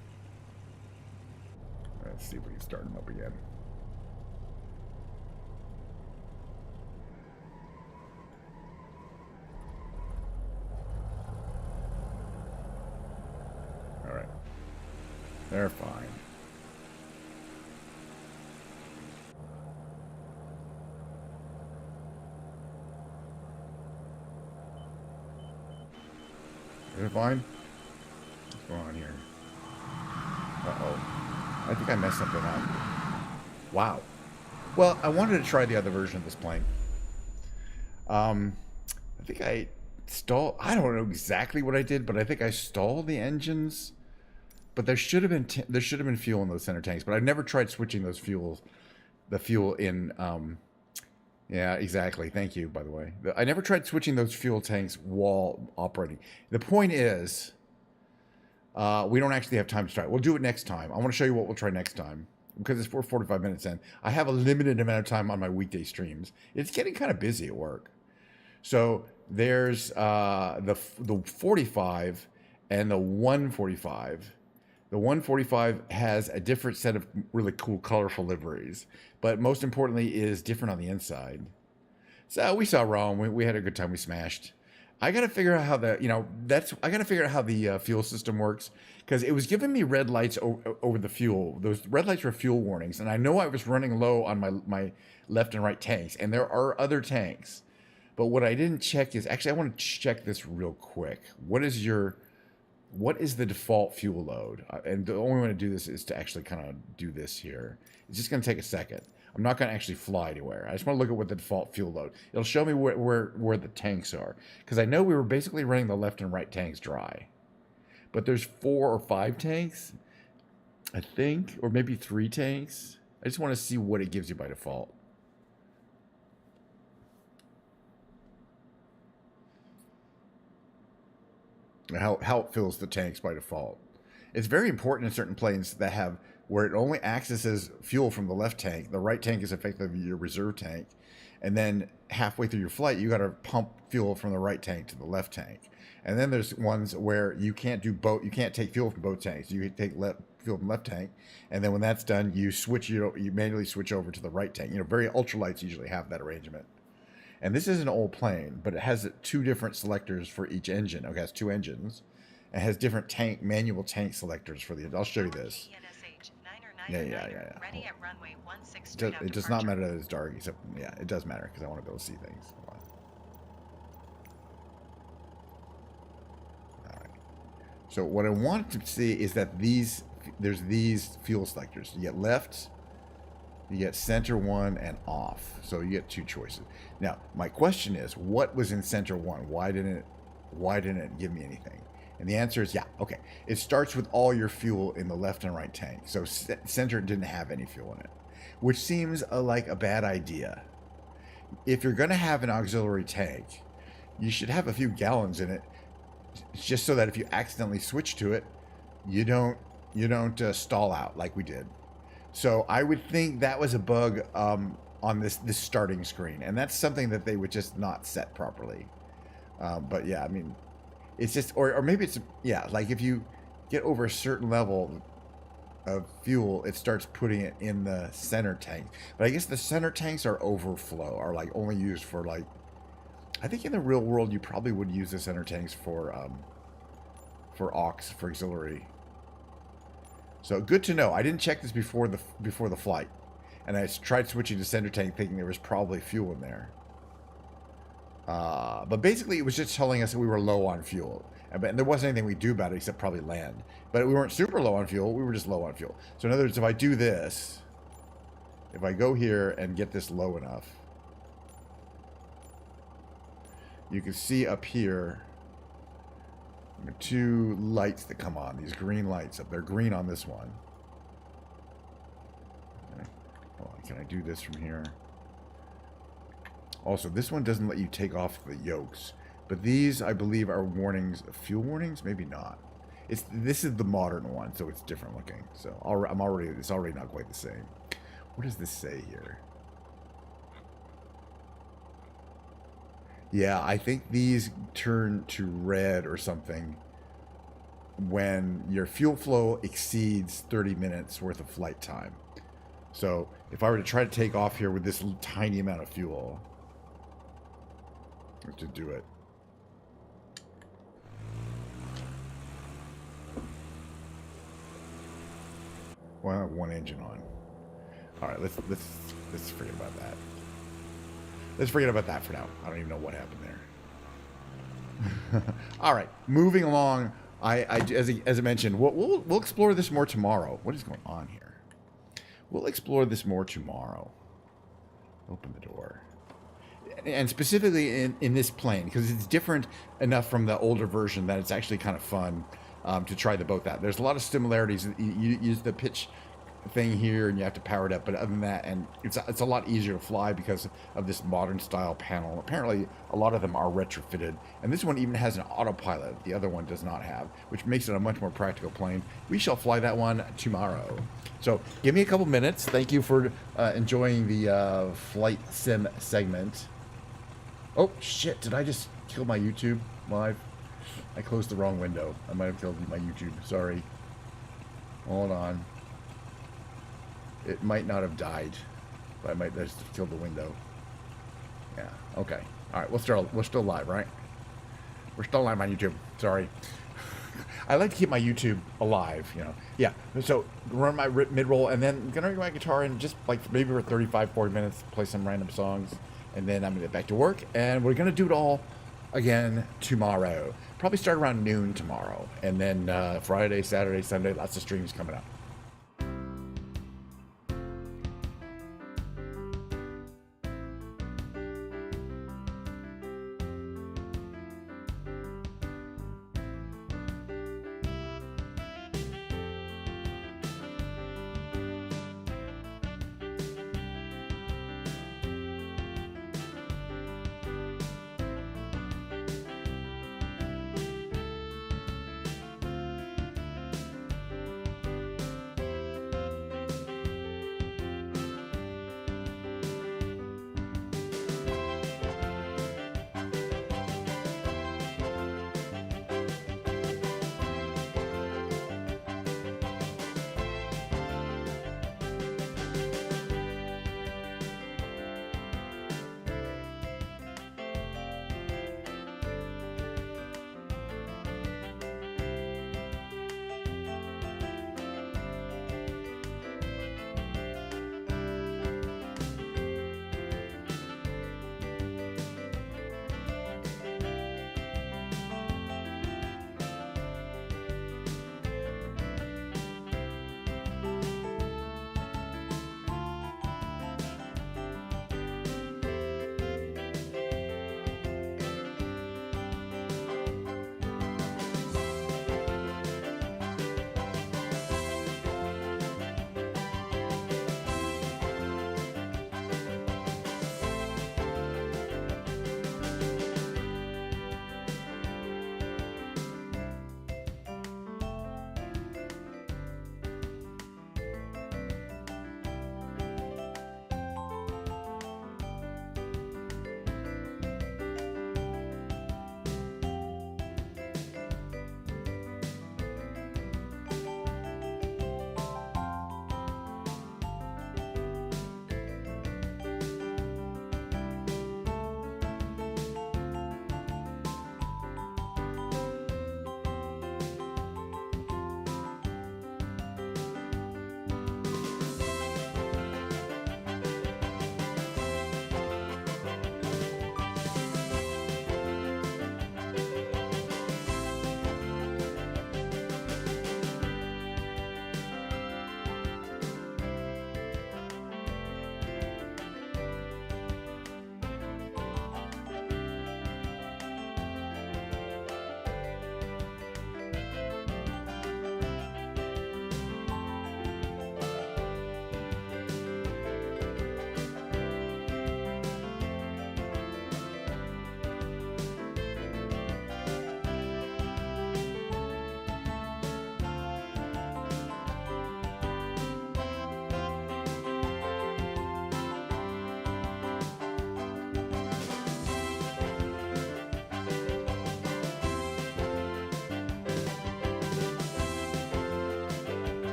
Let's see if we can start them up again. Alright. They're fine. Is it fine? What's going on here? Uh-oh. I think I messed something up. Wow. Well, I wanted to try the other version of this plane. I think I stalled... I don't know exactly what I did, but I think I stalled the engines. But there should have been fuel in those center tanks. But I've never tried switching those fuels. The fuel in... yeah, exactly. Thank you, by the way. I never tried switching those fuel tanks while operating. The point is, we don't actually have time to try it. We'll do it next time. I want to show you what we'll try next time. Because it's 45 minutes in. I have a limited amount of time on my weekday streams. It's getting kind of busy at work. So there's the 45 and the 145. The 145 has a different set of really cool, colorful liveries, but most importantly is different on the inside. So we saw Rome. We had a good time. We smashed. I got to figure out how I got to figure out how the fuel system works, because it was giving me red lights over the fuel. Those red lights were fuel warnings, and I know I was running low on my left and right tanks, and there are other tanks. But what I didn't check is, actually, I want to check this real quick. What is the default fuel load? And the only way to do this is to actually kind of do this here. It's just going to take a second. I'm not going to actually fly anywhere. I just want to look at what the default fuel load. It'll show me where the tanks are. Because I know we were basically running the left and right tanks dry. But there's 4 or 5 tanks, I think, or maybe 3 tanks. I just want to see what it gives you by default. How it fills the tanks by default. It's very important in certain planes that have where it only accesses fuel from the left tank. The right tank is effectively your reserve tank. And then halfway through your flight, you got to pump fuel from the right tank to the left tank. And then there's ones where you can't do both. You can't take fuel from both tanks. You take fuel from left tank. And then when that's done, you manually switch over to the right tank. Very ultralights usually have that arrangement. And this is an old plane, but it has 2 different selectors for each engine. Okay, it has 2 engines. It has different manual tank selectors for the... I'll show you this. Yeah. Ready at runway 16 it does not matter that it's dark, except... Yeah, it does matter, because I want to be able to see things. All right. So what I want to see is that there's these fuel selectors. You get left... You get center 1 and off. So you get 2 choices. Now, my question is, what was in center 1? Why didn't it give me anything? And the answer is, yeah, okay. It starts with all your fuel in the left and right tank. So center didn't have any fuel in it, which seems like a bad idea. If you're going to have an auxiliary tank, you should have a few gallons in it, just so that if you accidentally switch to it, you don't stall out like we did. So I would think that was a bug on this starting screen, and that's something that they would just not set properly. But yeah, I mean, it's just, or maybe it's, yeah, like if you get over a certain level of fuel, it starts putting it in the center tank. But I guess the center tanks are overflow, are like only used for like, I think in the real world you probably would use the center tanks for aux, for auxiliary. So good to know. I didn't check this before the flight, and I tried switching to center tank thinking there was probably fuel in there. But basically it was just telling us that we were low on fuel. And there wasn't anything we do about it except probably land. But we weren't super low on fuel, we were just low on fuel. So in other words, if I do this, if I go here and get this low enough, you can see up here, there are two lights that come on, these green lights up. They're green on this one. Okay. Hold on, can I do this from here? Also, this one doesn't let you take off the yokes, but these, I believe, are warnings, fuel warnings. Maybe not. This is the modern one, so it's different looking. So it's already not quite the same. What does this say here? Yeah, I think these turn to red or something when your fuel flow exceeds 30 minutes worth of flight time. So if I were to try to take off here with this tiny amount of fuel, to do it. Well, I have one engine on. All right, let's forget about that. Let's forget about that for now. I don't even know what happened there. All right, moving along. As I mentioned, we'll explore this more tomorrow. What is going on here? We'll explore this more tomorrow. Open the door. And specifically in this plane, because it's different enough from the older version that it's actually kind of fun to try the boat out. There's a lot of similarities. You use the pitch thing here and you have to power it up, but other than that, and it's a lot easier to fly because of this modern style panel. Apparently a lot of them are retrofitted, and this one even has an autopilot. The other one does not have, which makes it a much more practical plane. We shall fly that one tomorrow. So give me a couple minutes. Thank you for enjoying the flight sim segment. Oh shit, did I just kill my YouTube live? I closed the wrong window. I might have killed my YouTube. Sorry. Hold on. It might not have died, but I might have just killed the window. Yeah, okay. Alright, we're still live, right? We're still live on YouTube. Sorry. I like to keep my YouTube alive, you know. Yeah, so run my mid-roll, and then I'm going to bring my guitar in just like maybe for 35, 40 minutes, play some random songs, and then I'm going to get back to work, and we're going to do it all again tomorrow. Probably start around noon tomorrow, and then Friday, Saturday, Sunday, lots of streams coming up.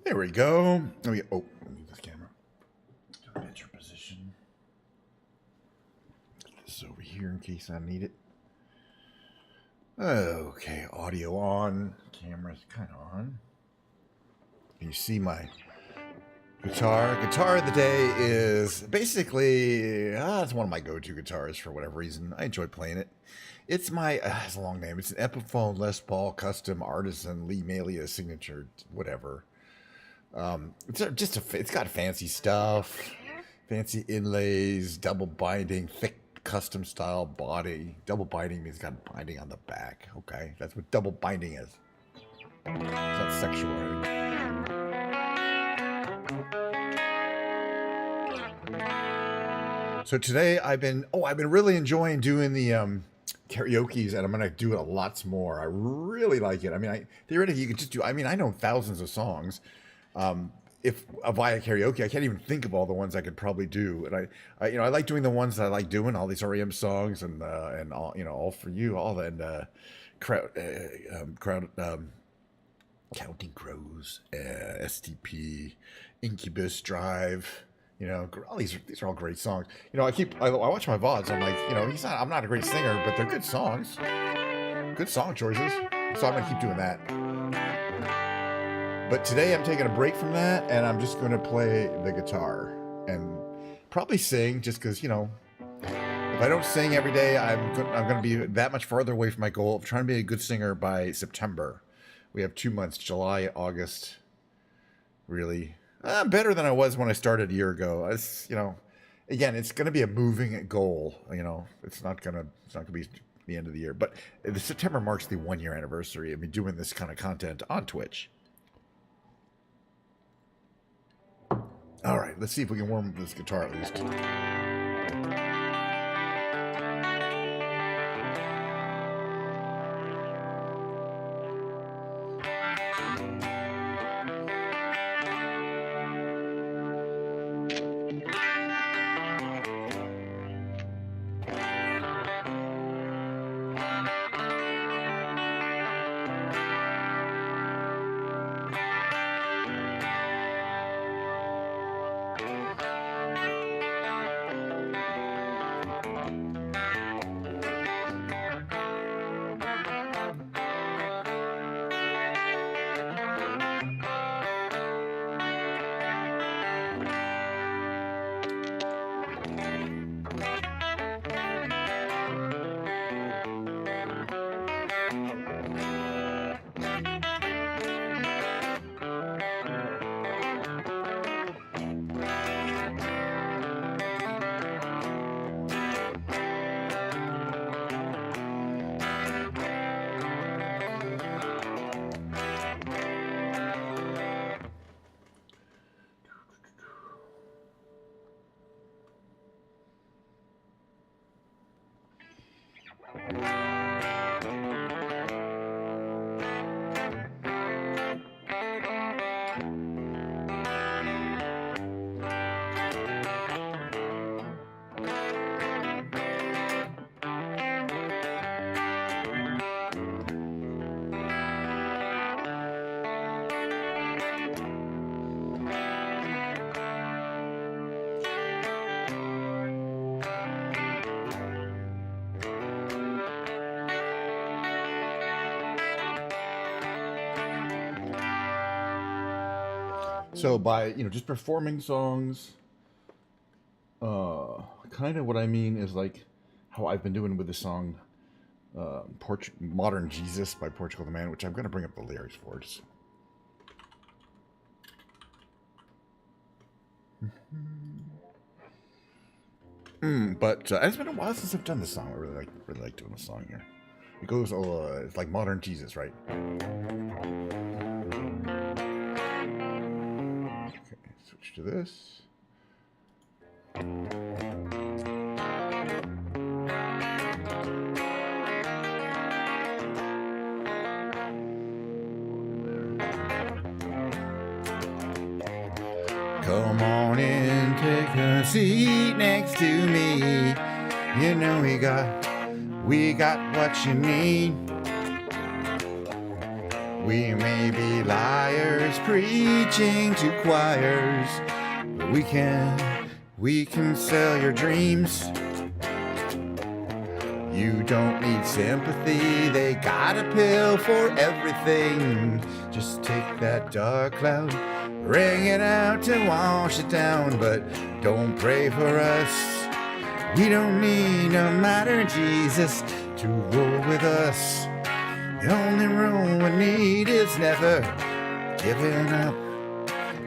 There we go. Let me move this camera to a better position. Put this over here in case I need it. Okay, audio on, camera's kind of on. Can you see my guitar? Guitar of the day is basically, it's one of my go-to guitars for whatever reason. I enjoy playing it. It's my, it's a long name. It's an Epiphone Les Paul Custom Artisan Lee Malia Signature, whatever. It's got fancy stuff, fancy inlays, double binding, thick custom style body. Double binding means it's got binding on the back. Okay, that's what double binding is. It's not sexual or anything. So today I've been really enjoying doing the karaoke's, and I'm gonna do it lots more. I really like it. I mean, theoretically you could just do. I mean, I know thousands of songs. If via karaoke, I can't even think of all the ones I could probably do. And I like doing the ones that I like doing, all these REM songs and all, All For You, all that, Counting Crows, STP, Incubus Drive. All these are all great songs. I watch my VODs. I'm like, I'm not a great singer, but they're good songs, good song choices. So I'm gonna keep doing that. But today I'm taking a break from that, and I'm just going to play the guitar and probably sing, just because, if I don't sing every day, I'm going to be that much farther away from my goal of trying to be a good singer by September. We have 2 months, July, August, really. Better than I was when I started a year ago. Again, it's going to be a moving goal. It's not going to be the end of the year. But the September marks the 1 year anniversary of me doing this kind of content on Twitch. All right, let's see if we can warm up this guitar at least. So by just performing songs, kind of what I mean is like how I've been doing with the song Modern Jesus by Portugal the Man, which I'm going to bring up the lyrics for. But it's been a while since I've done this song. I really like doing this song here. It goes, it's like Modern Jesus, right? Okay, switch to this. Come on in, take a seat next to me. You know we got what you need. We may be liars preaching to choirs, but we can sell your dreams. You don't need sympathy, they got a pill for everything. Just take that dark cloud, bring it out to wash it down, but don't pray for us. We don't need no modern Jesus to roll with us. The only rule we need is never giving up.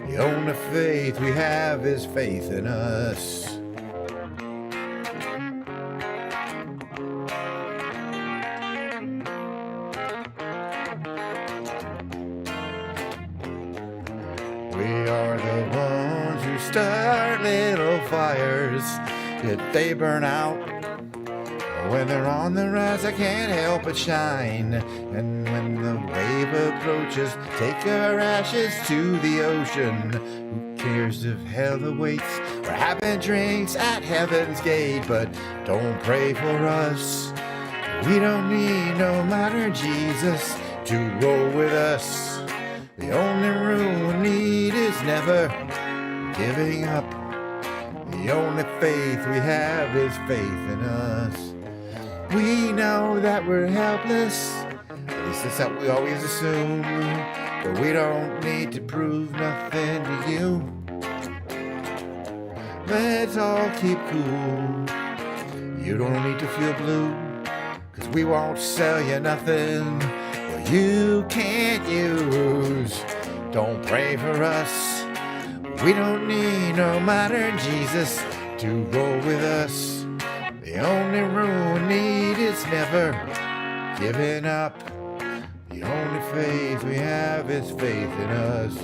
The only faith we have is faith in us. We are the ones who start little fires, yet they burn out. When they're on the rise, I can't help but shine. And when the wave approaches, take our ashes to the ocean. Who cares if hell awaits? We're having drinks at heaven's gate, but don't pray for us. We don't need no modern Jesus to roll with us. The only rule we need is never giving up. The only faith we have is faith in us. We know that we're helpless, at least that's what we always assume, but we don't need to prove nothing to you. Let's all keep cool. You don't need to feel blue, 'cause we won't sell you nothing that you can't use. Don't pray for us. We don't need no modern Jesus to roll with us. The only rule we need is never giving up. The only faith we have is faith in us.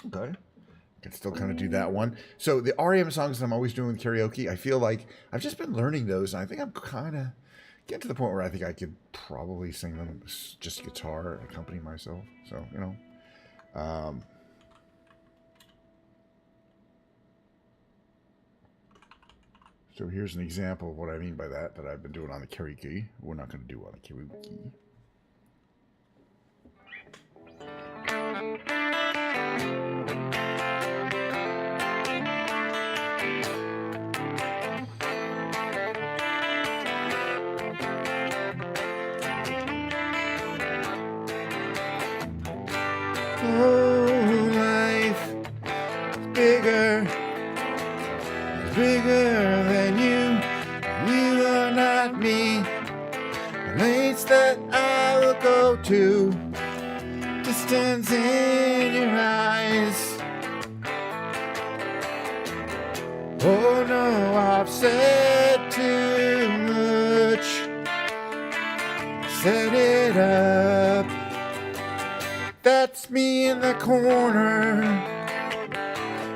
Okay. I can still kind of do that one. So the REM songs that I'm always doing with karaoke, I feel like I've just been learning those, and I think I'm kind of getting to the point where I think I could probably sing them just guitar and accompany myself. So, you know. So here's an example of what I mean by that I've been doing on the karaoke. We're not going to do on the karaoke. Oh, life is bigger than you. You are not me. The lengths that I will go to, distance in your eyes. Oh no, I've said too much. Set it up. That's me in the corner.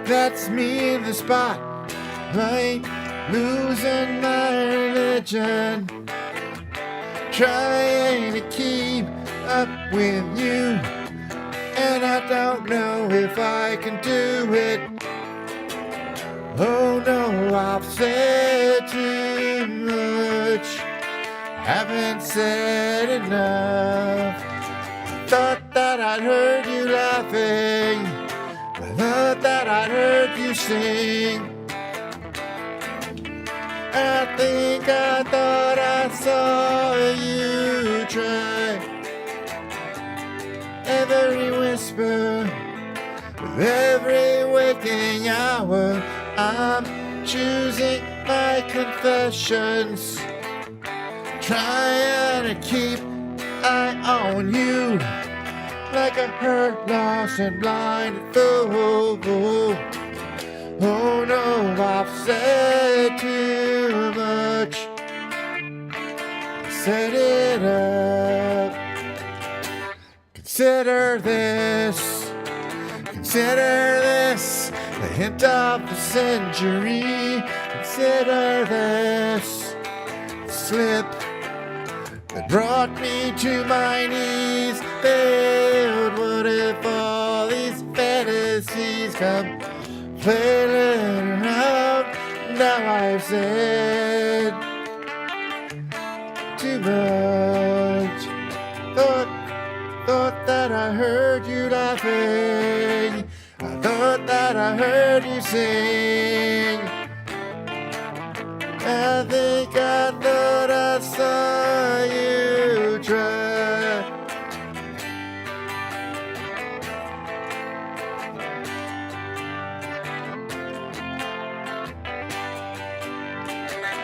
That's me in the spotlight, losing my religion, trying to keep up with you, and I don't know if I can do it. Oh no, I've said too much, haven't said enough. Thought that I'd heard you laughing, I thought that I'd heard you sing. I think I thought I saw you try. Every whisper, with every waking hour, I'm choosing my confessions, trying to keep eye on you, like a hurt, lost, and blinded fool. Oh no, I've said too much. Set it up. Consider this. Consider this. The hint of the century. Consider this. Slip that brought me to my knees. Failed. What if all these fetters come flailing around. Now I've said too much. Thought that I heard you laughing. I thought that I heard you sing. I think I thought I saw you try.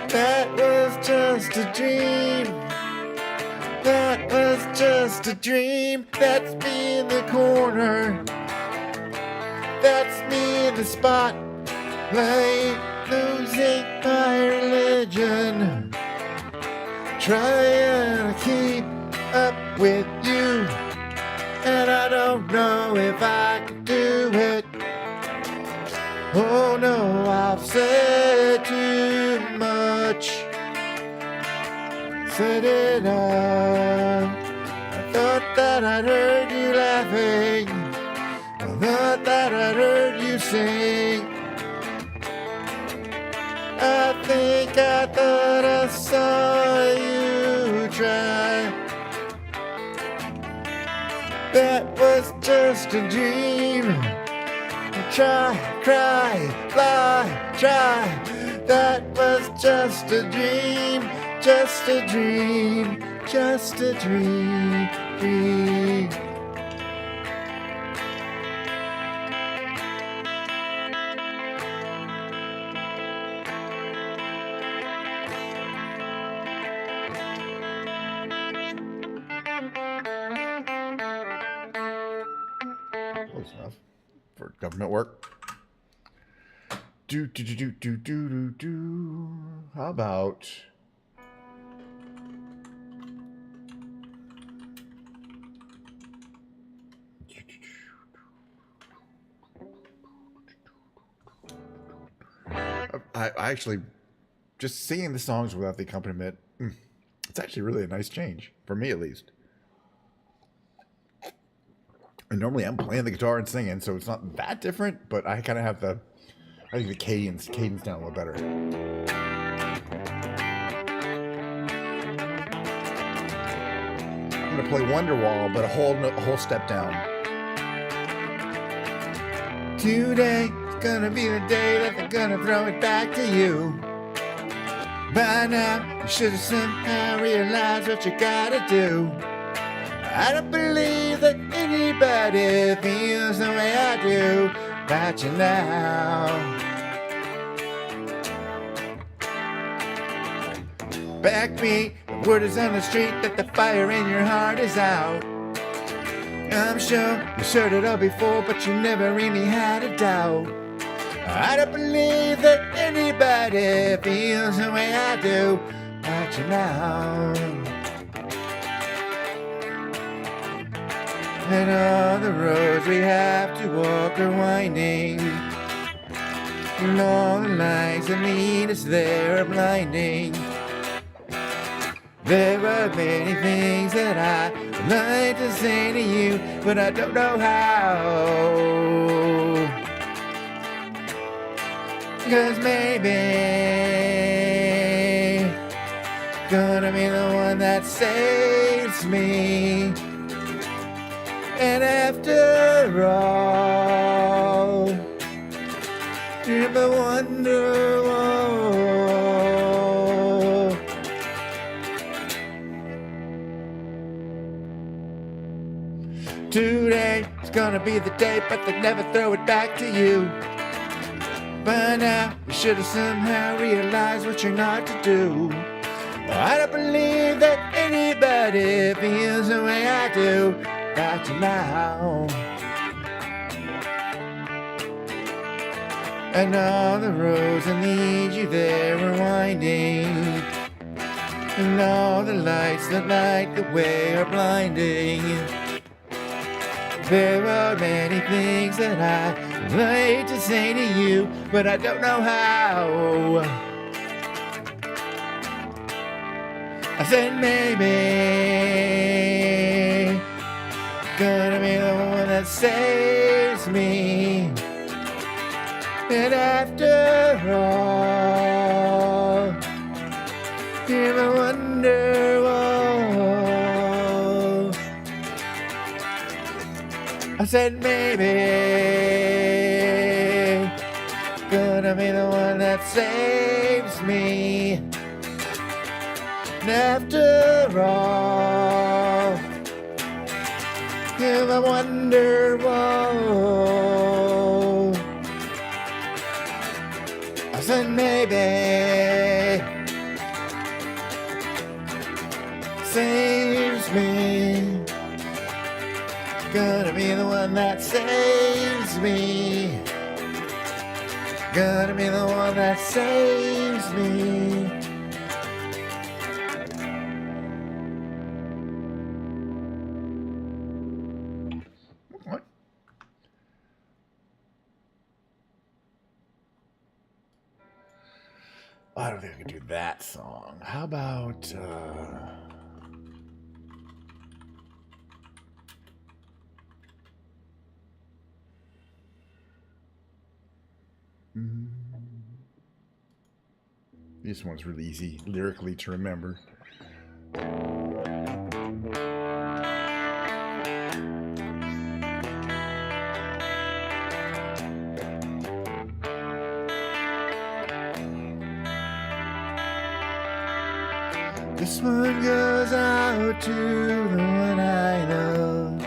That was just a dream. That was just a dream. That's me in the corner. That's me in the spotlight, losing my religion, trying to keep up with you, and I don't know if I can do it. Oh no, I've said too much. Set it up. I thought that I'd heard you laughing. I thought that I'd heard you sing. I think I thought I saw you try. That was just a dream. Try, cry, fly, try. That was just a dream. Just a dream, just a dream, dream. Close enough for government work. Do. How about... I actually, just singing the songs without the accompaniment, it's actually really a nice change, for me at least. And normally I'm playing the guitar and singing, so it's not that different, but I kind of have I think the cadence down a little better. I'm going to play Wonderwall, but a whole step down. Today gonna be the day that they're gonna throw it back to you. By now, you should have somehow realized what you gotta do. I don't believe that anybody feels the way I do about you now. Back me, the word is on the street that the fire in your heart is out. I'm sure you heard it all before, but you never really had a doubt. I don't believe that anybody feels the way I do about you now. And all the roads we have to walk are winding, and all the lights that lead us there are blinding. There are many things that I would like to say to you, but I don't know how. 'Cause maybe gonna be the one that saves me. And after all, you're the Wonderwall. Today is gonna be the day, but they never throw it back to you. By now, you should have somehow realized what you're not to do. I don't believe that anybody feels the way I do about you now. And all the roads that lead you there are winding, and all the lights that light the way are blinding. There are many things that I would like to say to you, but I don't know how. I said maybe gonna be the one that saves me. And after all, you ever wonder why? I said maybe gonna be the one that saves me. And after all, you ever wonder why? I said maybe saves me. Gonna be the one that saves me. Gonna be the one that saves me. What? I don't think I can do that song. How about this one's really easy lyrically to remember. This one goes out to the one I love.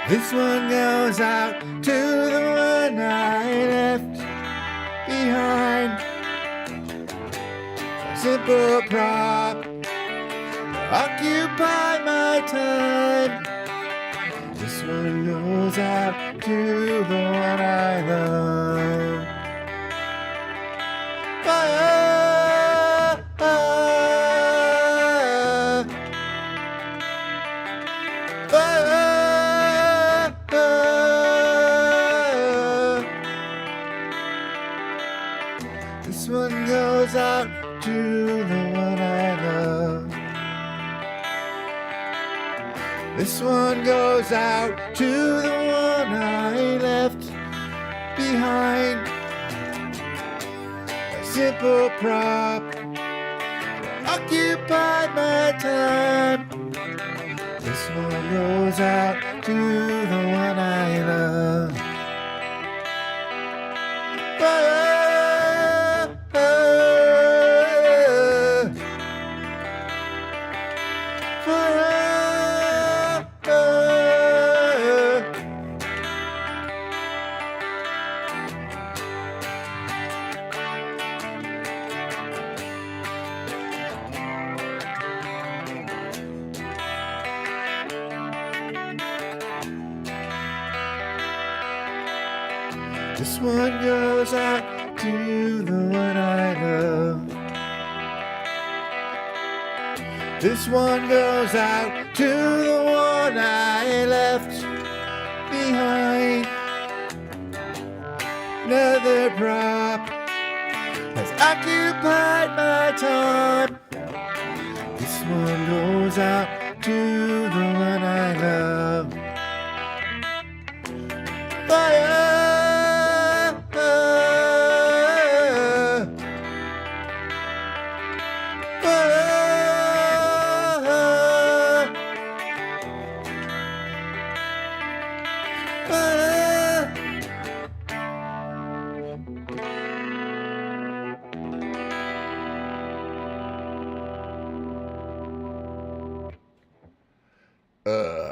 This one goes out to the one I left behind. A simple prop to occupy my time. This one goes out to the one I love. This one goes out to the one I love. This one goes out to the one I left behind. A simple prop occupied my time. This one goes out to the one I love. This one goes out to the one I love. This one goes out to the one I left behind. Another prop has occupied my time. This one goes out to the one I love. Fire!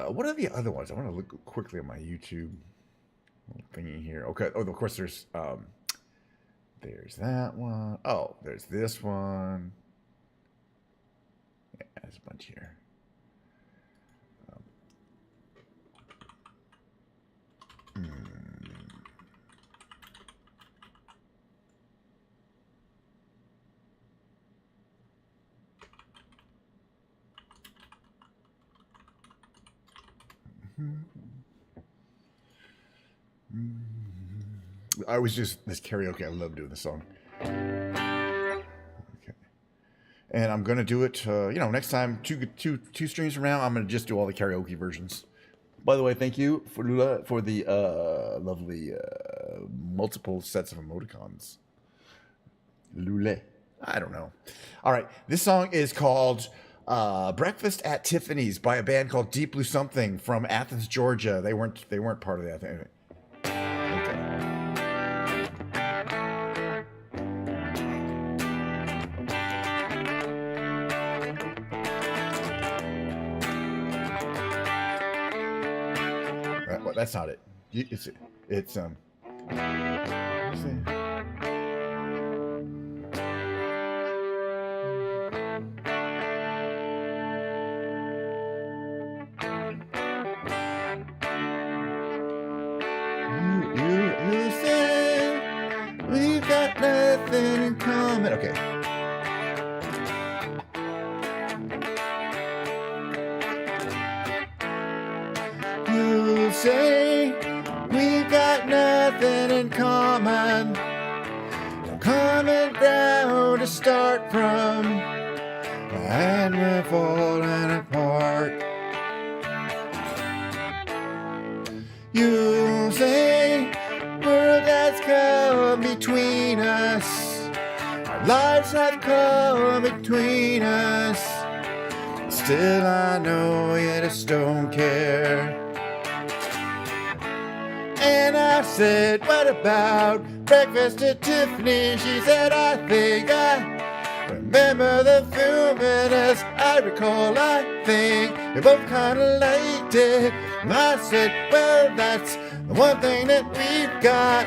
What are the other ones? I want to look quickly at my YouTube thingy here. Okay. Oh, of course, there's that one. Oh, there's this one. Yeah, there's a bunch here. I was just this karaoke. I love doing the song. Okay, and I'm gonna do it. Next time, two streams from now, I'm gonna just do all the karaoke versions. By the way, thank you for Lula for the lovely multiple sets of emoticons. Lule. I don't know. All right. This song is called Breakfast at Tiffany's by a band called Deep Blue Something from Athens, Georgia. They weren't part of that. Okay. Well, that's not it. It's let's see. You say we've got nothing in common. Okay. You say we've got nothing in common. No common ground to start from, and we're falling apart. You say world has come between us, our lives have come between us. Still I know you just don't care. And I said, what about breakfast at Tiffany? She said, I think I remember the film, and as I recall, I think we both kinda liked it. And I said, well, that's the one thing that we've got.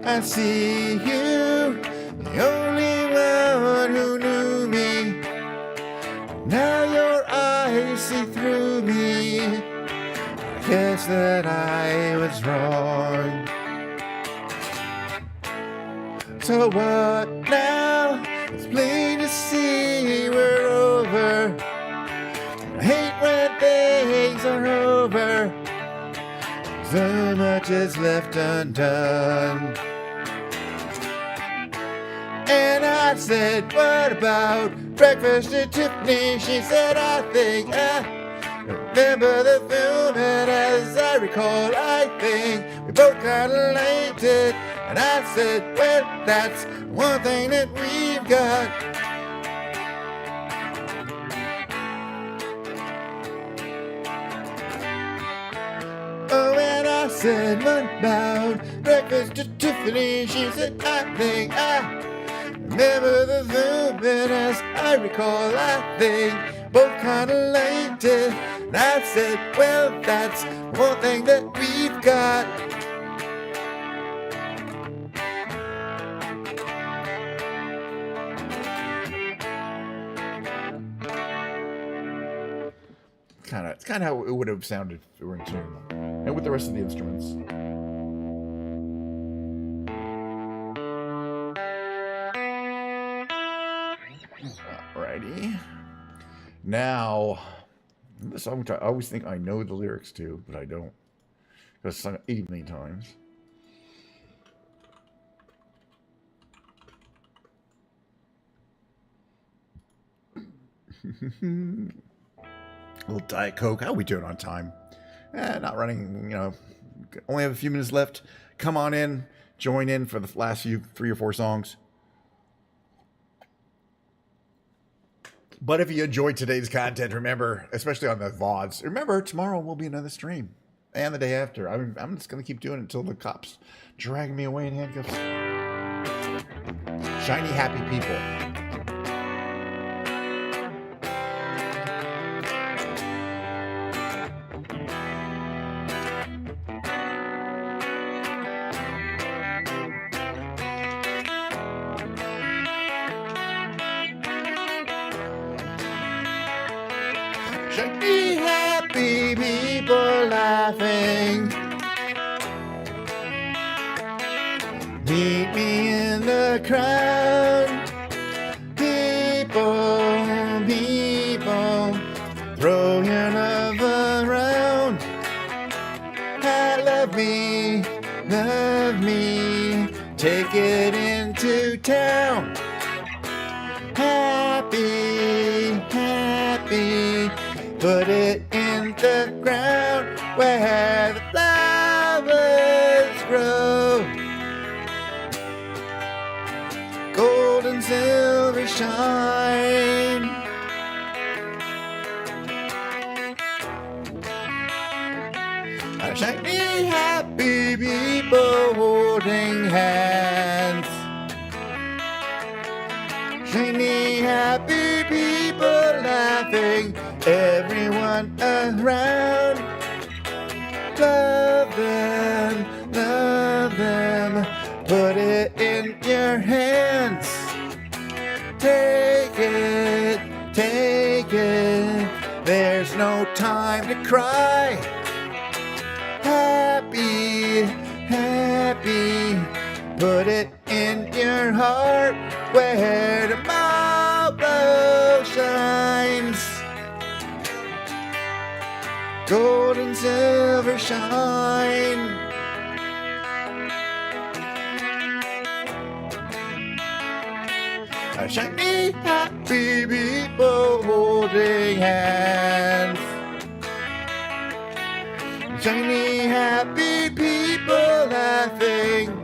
I see you, the only one who knew me. Now your eyes see through me. I guess that I was wrong. So what now? It's plain to see we're over. I hate when things are over. So much is left undone. And I said, what about breakfast at Tiffany? She said, I think I remember the film, and as I recall, I think we both kinda liked it. And I said, well, that's one thing that we've got. Oh, and I said, what about breakfast at Tiffany? She said, I think I remember the film, and as I recall, I think both kinda liked it. And I said, well, that's one thing that we've got. It's kind of how it would have sounded if it were in tune, and with the rest of the instruments. Alrighty. Now, this song I always think I know the lyrics to, but I don't, because it's sung 80 million times. A little Diet Coke. How are we doing on time? Not running, only have a few minutes left. Come on in, join in for the last 3 or 4 songs. But if you enjoyed today's content, remember, especially on the VODs, remember, tomorrow will be another stream. And the day after. I'm just going to keep doing it until the cops drag me away in handcuffs. Shiny, happy people. Shiny, happy people laughing. Meet me in the crowd. People, throw your love around. Love me, take it into town. Put it in the ground where the flowers grow. Gold and silver shine. A shiny, happy people holding hands. Shiny, happy people laughing. Everyone around. Love them, love them. Put it in your hands. Take it, take it. There's no time to cry. Happy, happy. Put it in your heart where tomorrow shines. Gold and silver shine. A shiny, happy people holding hands. Shiny, happy people laughing.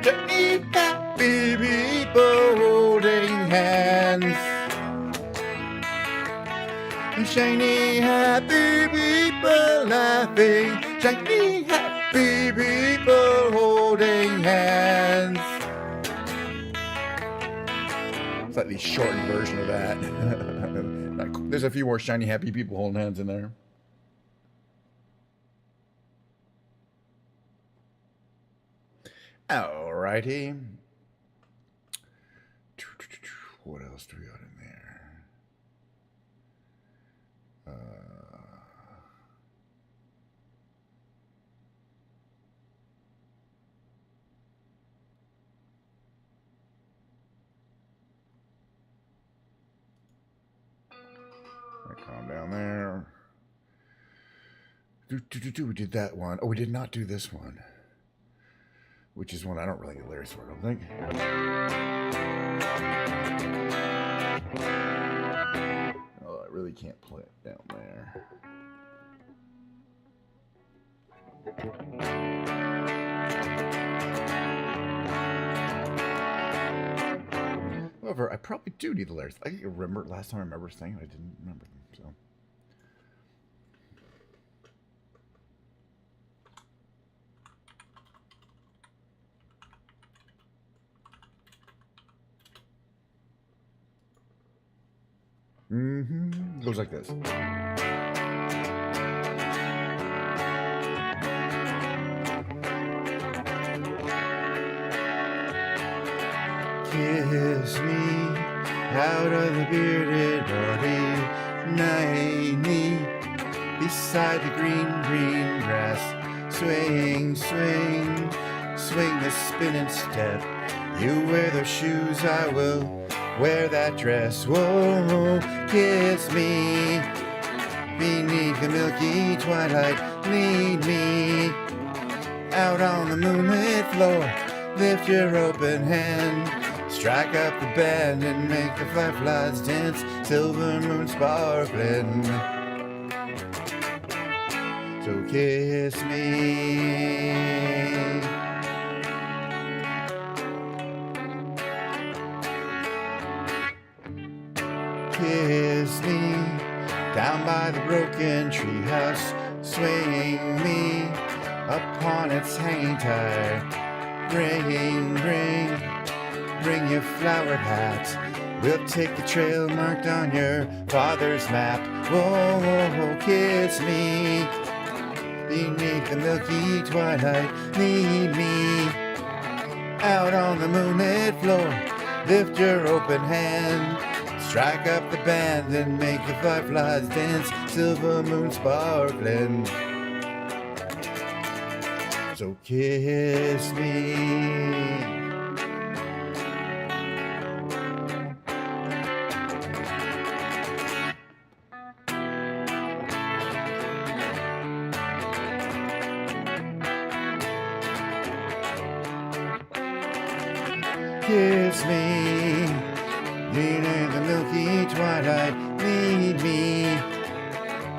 Shiny, happy people holding hands. Shiny, happy people laughing. Shiny, happy people holding hands. Slightly shortened version of that. There's a few more shiny, happy people holding hands in there. Alrighty. What else do we got in there? Calm down there. We did that one. Oh, we did not do this one. Which is one I don't really get lyrics for, I don't think. Oh, I really can't play it down there. However, I probably do need the lyrics. I can remember last time I remember saying I didn't remember them, so. Goes like this. Kiss me out of the bearded body, nighty, beside the green, green grass. Swing, swing, swing the spinning step. You wear those shoes, I will wear that dress. Whoa, kiss me beneath the milky twilight. Lead me out on the moonlit floor. Lift your open hand, strike up the band and make the fireflies dance. Silver moon sparkling. So kiss me. Kiss me down by the broken treehouse. Swing me upon its hanging tire. Bring your flowered hat. We'll take the trail marked on your father's map. Whoa, kiss me beneath the milky twilight. Lead me out on the moonlit floor. Lift your open hand, strike up the band and make the fireflies dance. Silver moon sparkling. So kiss me. Kiss me, lean in the milky twilight, lead me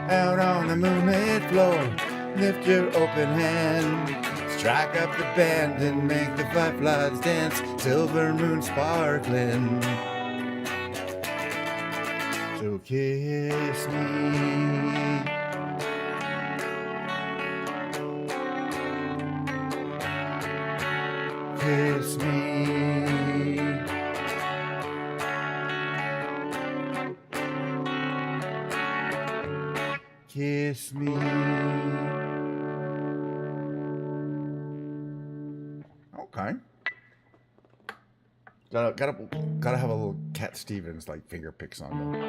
out on the moonlit floor. Lift your open hand, strike up the band and make the fireflies dance, silver moon sparkling. So kiss me. Kiss me. Kiss me. Okay. Gotta have a little Cat Stevens like finger picks on there.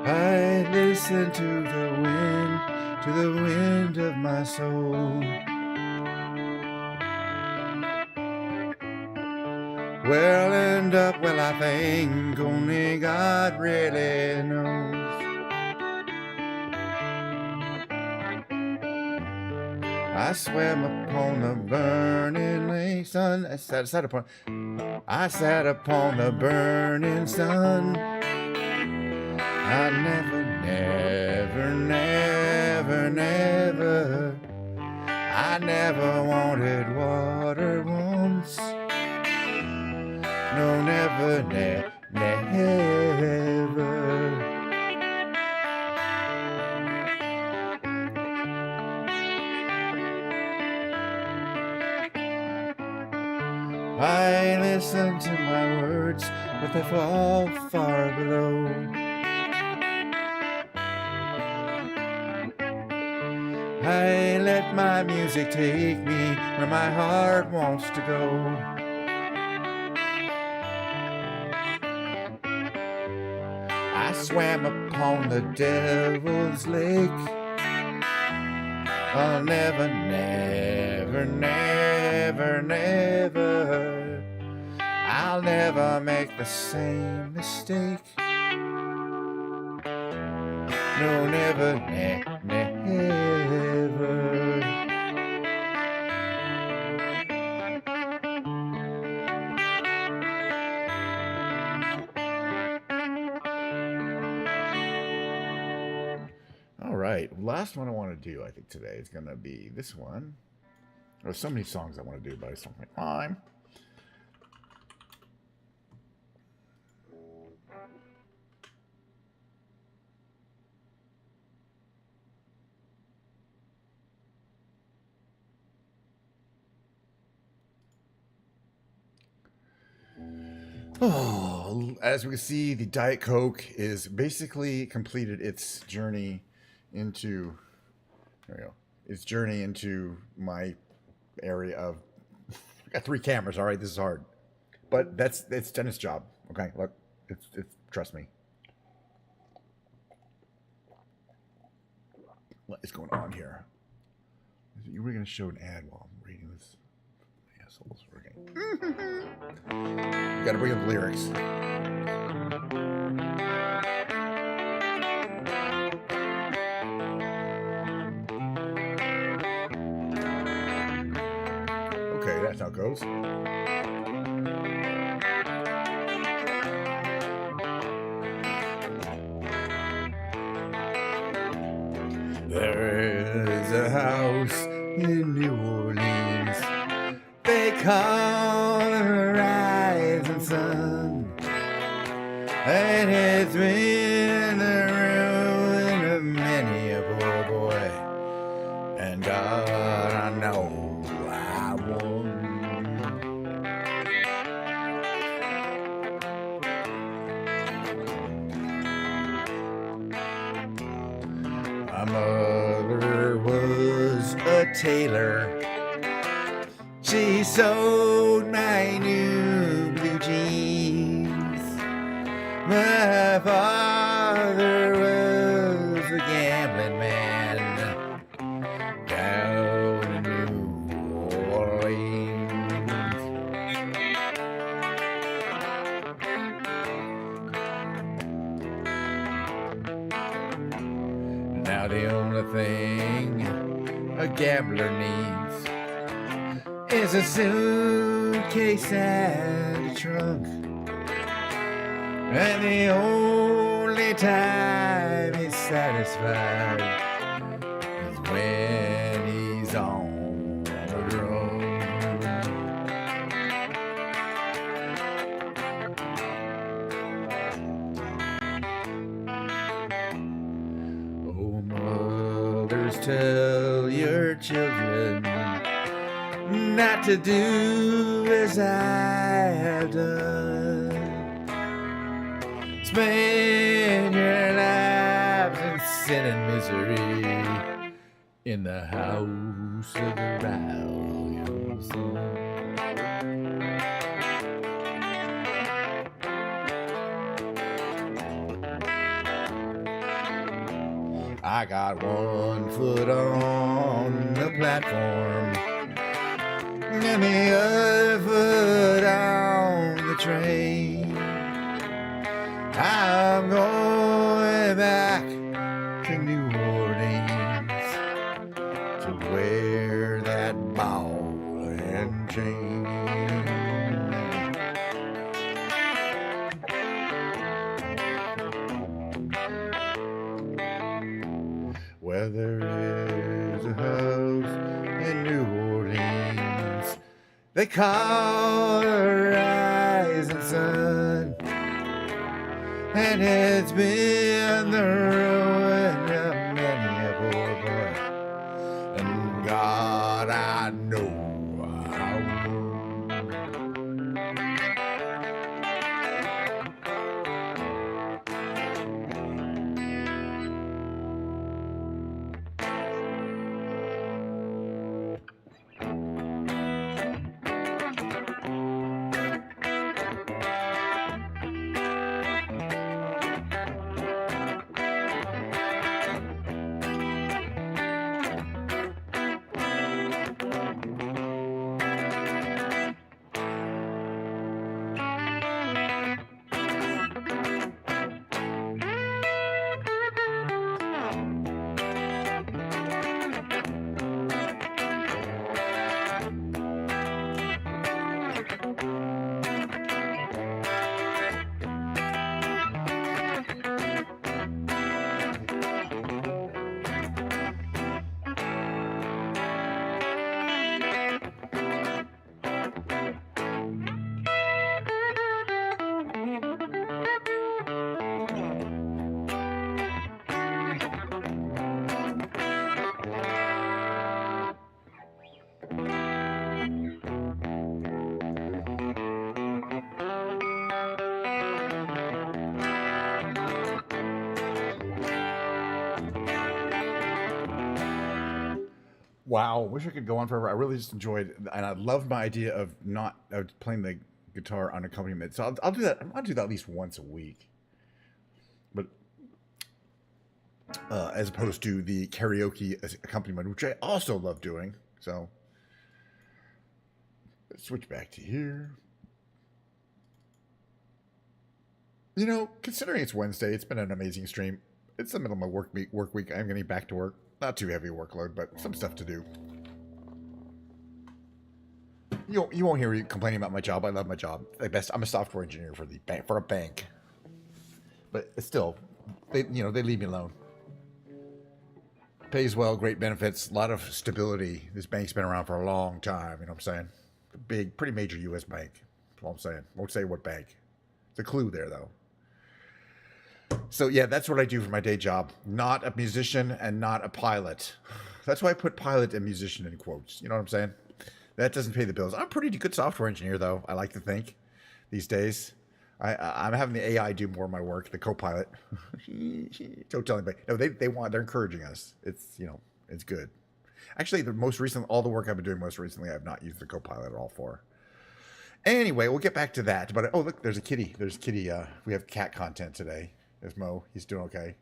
I listen to the wind of my soul. Where I'll end up, well, I think only God really knows. I swam upon the burning lake sun. I sat upon the burning sun. I never, I never wanted water once. No, never, never. I listen to my words, but they fall far below. I let my music take me where my heart wants to go. I swam upon the devil's lake. I'll never, I'll never make the same mistake. No, never, never. All right, last one I want to do, I think today is going to be this one. There's so many songs I want to do, but I just don't have time. Oh, as we can see, the Diet Coke is basically completed its journey into, there we go, its journey into my area of, I got 3 cameras, all right, this is hard. But it's done its job, okay? Look, it's trust me. What is going on here? You were going to show an ad while I'm reading this. Assholes working. You gotta bring up lyrics. Okay, that's how it goes. There is a house in New Orleans. They call the rising sun, and it's been the ruin of many a poor boy. And God, I know I won. My mother was a tailor. She sewed my new blue jeans, My father was a gambling man down in New Orleans. Now the only thing a gambler needs is a suitcase and a trunk. And the only time he's satisfied is when he's on the road. Oh, mothers, tell your children not to do as I have done. Spend your lives in sin and misery in the house of the royal son. I got one foot on the platform and the other foot on the train. I'm going back to New Orleans to wear that ball and chain. Well, there is a house in New Orleans they call the rising sun. And it's been the ruin of many a poor boy. And God, I know I Wow, wish I could go on forever. I really just enjoyed, and I loved my idea of not playing the guitar on accompaniment. So I'll do that. I'll do that at least once a week, but as opposed to the karaoke accompaniment, which I also love doing. So let's switch back to here. You know, considering it's Wednesday, it's been an amazing stream. It's the middle of my work week. I'm getting back to work. Not too heavy a workload, but some stuff to do. You won't hear me complaining about my job. I love my job. I'm a software engineer for a bank. But still, they leave me alone. Pays well, great benefits, a lot of stability. This bank's been around for a long time. You know what I'm saying? A big, pretty major U.S. bank. That's all I'm saying. Won't say what bank. It's a clue there, though. So, yeah, that's what I do for my day job. Not a musician and not a pilot. That's why I put pilot and musician in quotes. You know what I'm saying? That doesn't pay the bills. I'm a pretty good software engineer, though, I like to think, these days. I'm having the AI do more of my work, the co-pilot. Don't tell anybody. No, they're encouraging us. It's good. Actually, all the work I've been doing most recently, I've not used the co-pilot at all for. Anyway, we'll get back to that. But oh, look, there's a kitty. There's kitty. We have cat content today. There's Mo. He's doing okay.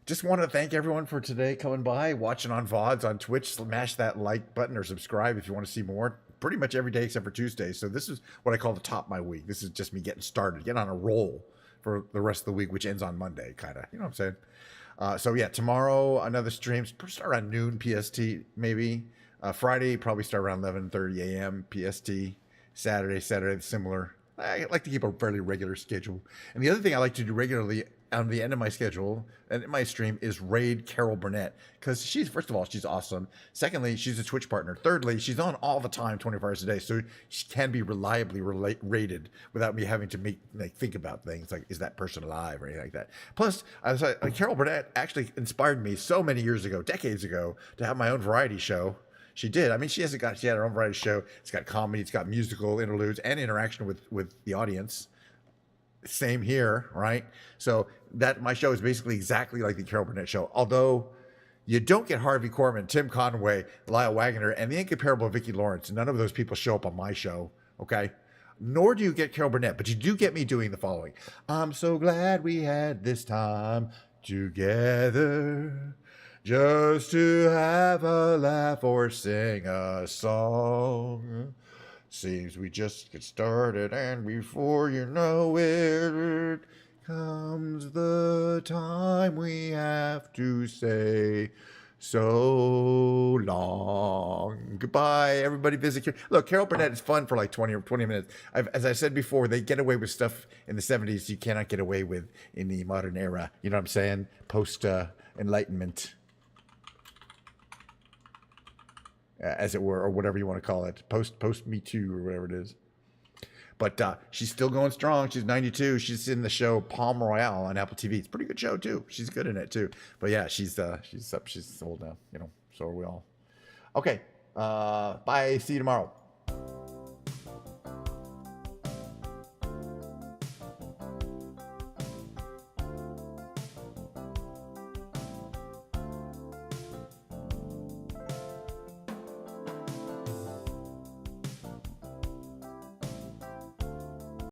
Just want to thank everyone for today coming by, watching on VODs on Twitch. Smash that like button or subscribe if you want to see more. Pretty much every day except for Tuesday. So this is what I call the top of my week. This is just me getting started, getting on a roll for the rest of the week, which ends on Monday, kind of. You know what I'm saying? So yeah, tomorrow another stream. Start around noon PST, maybe. Friday probably start around 11:30 a.m. PST. Saturday similar. I like to keep a fairly regular schedule. And the other thing I like to do regularly on the end of my schedule and in my stream is raid Carol Burnett, because she's, first of all, she's awesome. Secondly, she's a Twitch partner. Thirdly, she's on all the time, 24 hours a day, so she can be reliably raided without me having to think about things like, is that person alive or anything like that. Plus, Carol Burnett actually inspired me so many years ago, decades ago, to have my own variety show. She did. I mean, she had her own variety show. It's got comedy, it's got musical interludes and interaction with the audience. Same here, right? So that my show is basically exactly like the Carol Burnett show. Although you don't get Harvey Korman, Tim Conway, Lyle Wagner, and the incomparable Vicki Lawrence. None of those people show up on my show, okay? Nor do you get Carol Burnett, but you do get me doing the following. I'm so glad we had this time together, just to have a laugh or sing a song. Seems we just get started, and before you know it, comes the time we have to say so long. Goodbye, everybody. Visit. Look, Carol Burnett is fun for like 20 minutes. As I said before, they get away with stuff in the 70s you cannot get away with in the modern era. You know what I'm saying? Post Enlightenment. As it were, or whatever you want to call it, post Me Too or whatever it is. But she's still going strong. She's 92. She's in the show Palm Royale on Apple TV. It's a pretty good show too. She's good in it too. But yeah, she's old now. You know, so are we all. Okay. Bye. See you tomorrow.